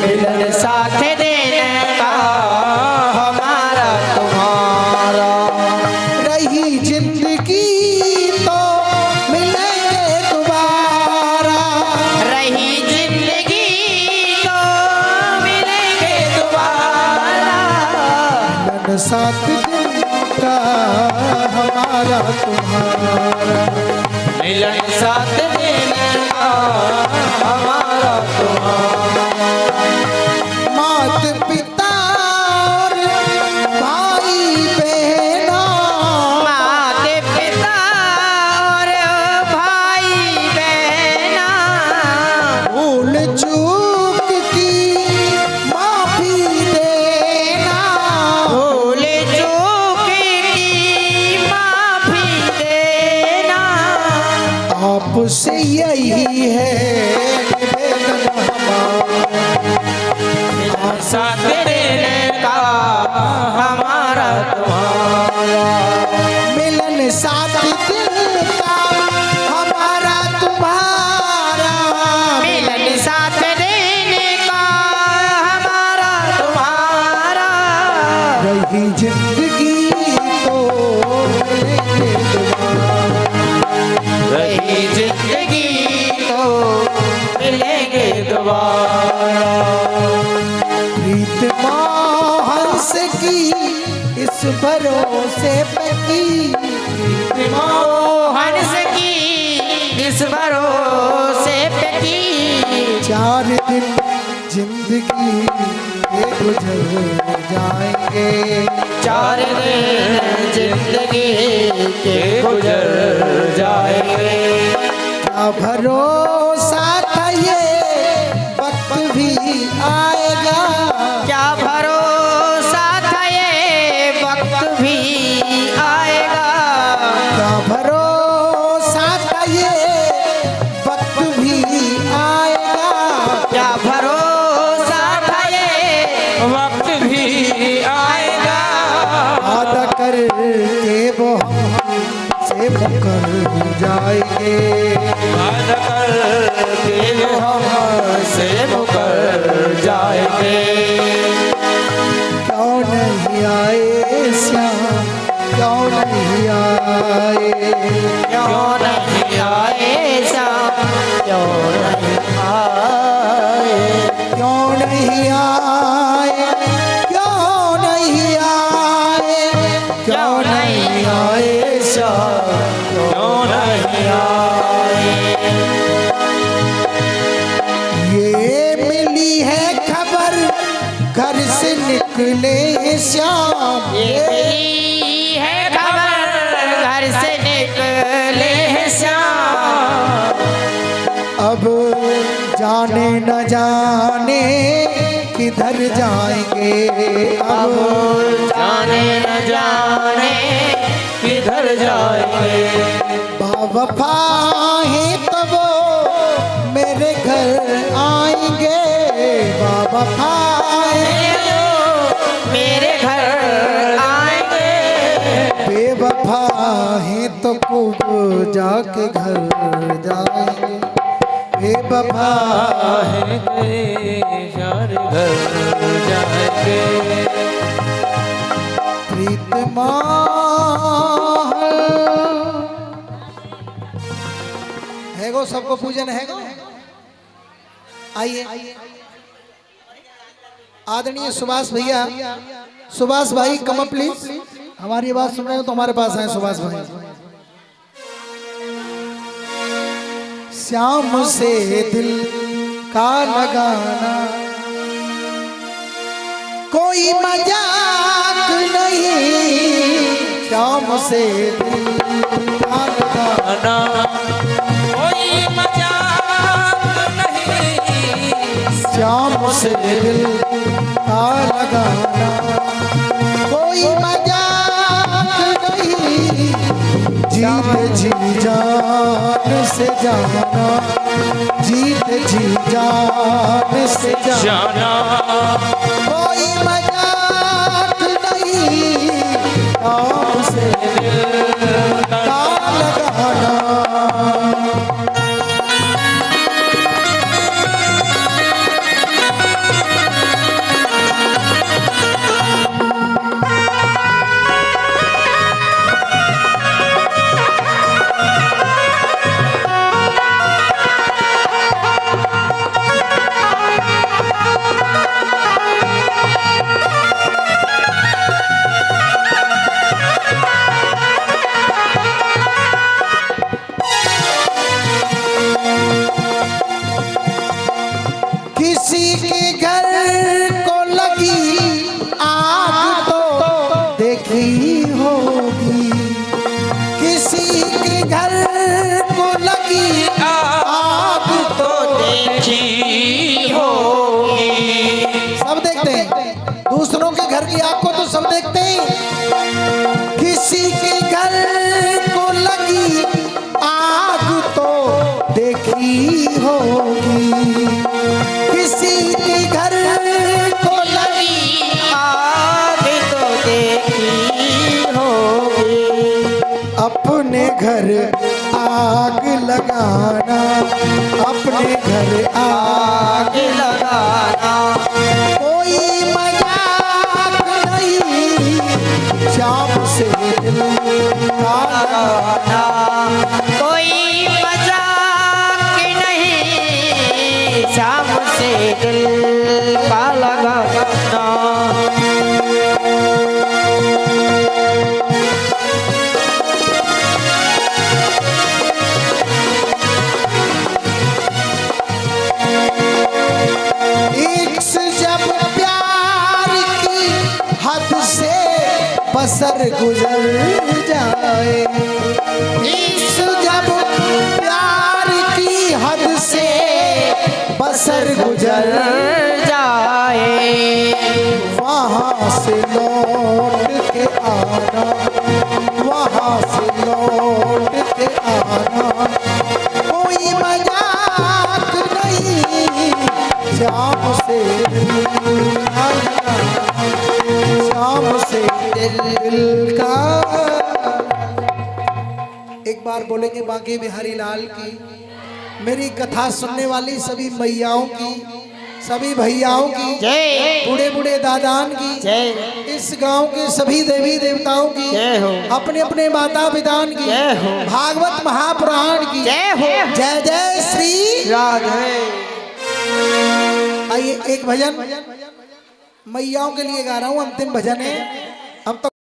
मिलन साथ दिन का हमारा तुम्हारा। रही जिंदगी तो मिलेंगे दोबारा, रही जिंदगी तो मिलेंगे दोबारा। मिलन साथ दिन का हमारा तुम्हारा, मिलन साथ दिन का हमारा तुम्हारा। मात पिता और भाई बहना, मात पिता और भाई बहना। भूल चूक की माफी देना, भूल चूक की माफी देना। आपसे यही है निवेदन हमारा, मिलन साथ दिन का हमारा तुम्हारा। मिलन साथ दिल का हमारा तुम्हारा, मिलन साथ दिन का हमारा तुम्हारा। रही जिंदगी तो मिलेंगे दोबारा, रही जिंदगी तो मिलेंगे दोबारा। प्रीत हंस की इस भरोसे पे की, मोहन की इस भरोसे पे की। 4 दिन जिंदगी के गुजर जाएंगे, 4 दिन जिंदगी के गुजर जाएंगे। क्या भरोसा था ये वक्त भी आएगा, क्या भरोसा था ये वक्त भी आएगा। क्या भरोसा था ये वक्त भी आएगा, क्या भरोसा था ये वक्त भी आएगा। वादा करके वो हमसे मुकर जाएंगे, वादा करके वो हमसे मुकर जाएंगे। क्यों नहीं आए श्याम, क्यों नहीं आए, क्यों नहीं आए श्याम, क्यों नहीं आए। क्यों नहीं आए, क्यों नहीं आए, क्यों नहीं आए श्याम, क्यों नहीं आए। ये मिली है खबर घर से निकले श्याम, ये मिली है खबर घर से निकले श्याम। अब जाने न जाने किधर जाएंगे, अब जाने न जाने किधर जाएंगे। बावफा है तो वो मेरे घर आएंगे, बावफा है मेरे घर आएंगे। बेवफा है तो खूब जाके घर जाएंगे, बेवफा है घर जाएंगे। प्रीत गो सबको पूजन है गो। आइए आदरणीय सुभाष भैया, सुभाष भाई कम अप प्लीज। हमारी बात सुन रहे हो तो हमारे पास आए सुभाष भाई। श्याम से दिल का लगाना कोई मजाक नहीं, श्याम से दिल का लगाना कोई मजाक नहीं, श्याम से दिल का लगाना कोई मजाक नहीं, जीत जी जान से जाना, जीत जी जान से जाना कोई मजाक नहीं, श्याम से दिल का लगाना। किसी के घर को लगी आग तो देखी होगी, किसी के घर को लगी आग तो देखी होगी। सब देखते हैं, दूसरों के घर की आग को तो सब देखते हैं। किसी के घर को लगी आग तो देखी होगी, किसी के घर को लगी आग तो देखी होगी। अपने घर आग लगाना, अपने घर आग लगाना कोई मजाक नहीं, श्याम से दिल का लगाना कोई मजाक नहीं, शाम से दिल का लगाना। एक से जब प्यार की हद से बसर गुजर जाए, इस जब प्यार की हद से बसर गुजर जाए, वहाँ से लौट के आना, वहाँ से लौट के आना कोई मजाक नहीं, श्याम से दिल का लगाना, श्याम से दिल का। एक बार बोलेंगे बांके बिहारी लाल की। मेरी कथा सुनने वाली सभी मैयाओं की, सभी भैयाओं की, जय बूढ़े बूढ़े दादान की, जय इस गांव के सभी देवी देवताओं की, जय हो, अपने अपने माता पितान की, जय हो, भागवत महापुराण की, जय हो, जय जय श्री। राधे। आइए एक भजन मैयाओं के लिए गा रहा हूँ, अंतिम भजन है। अब तो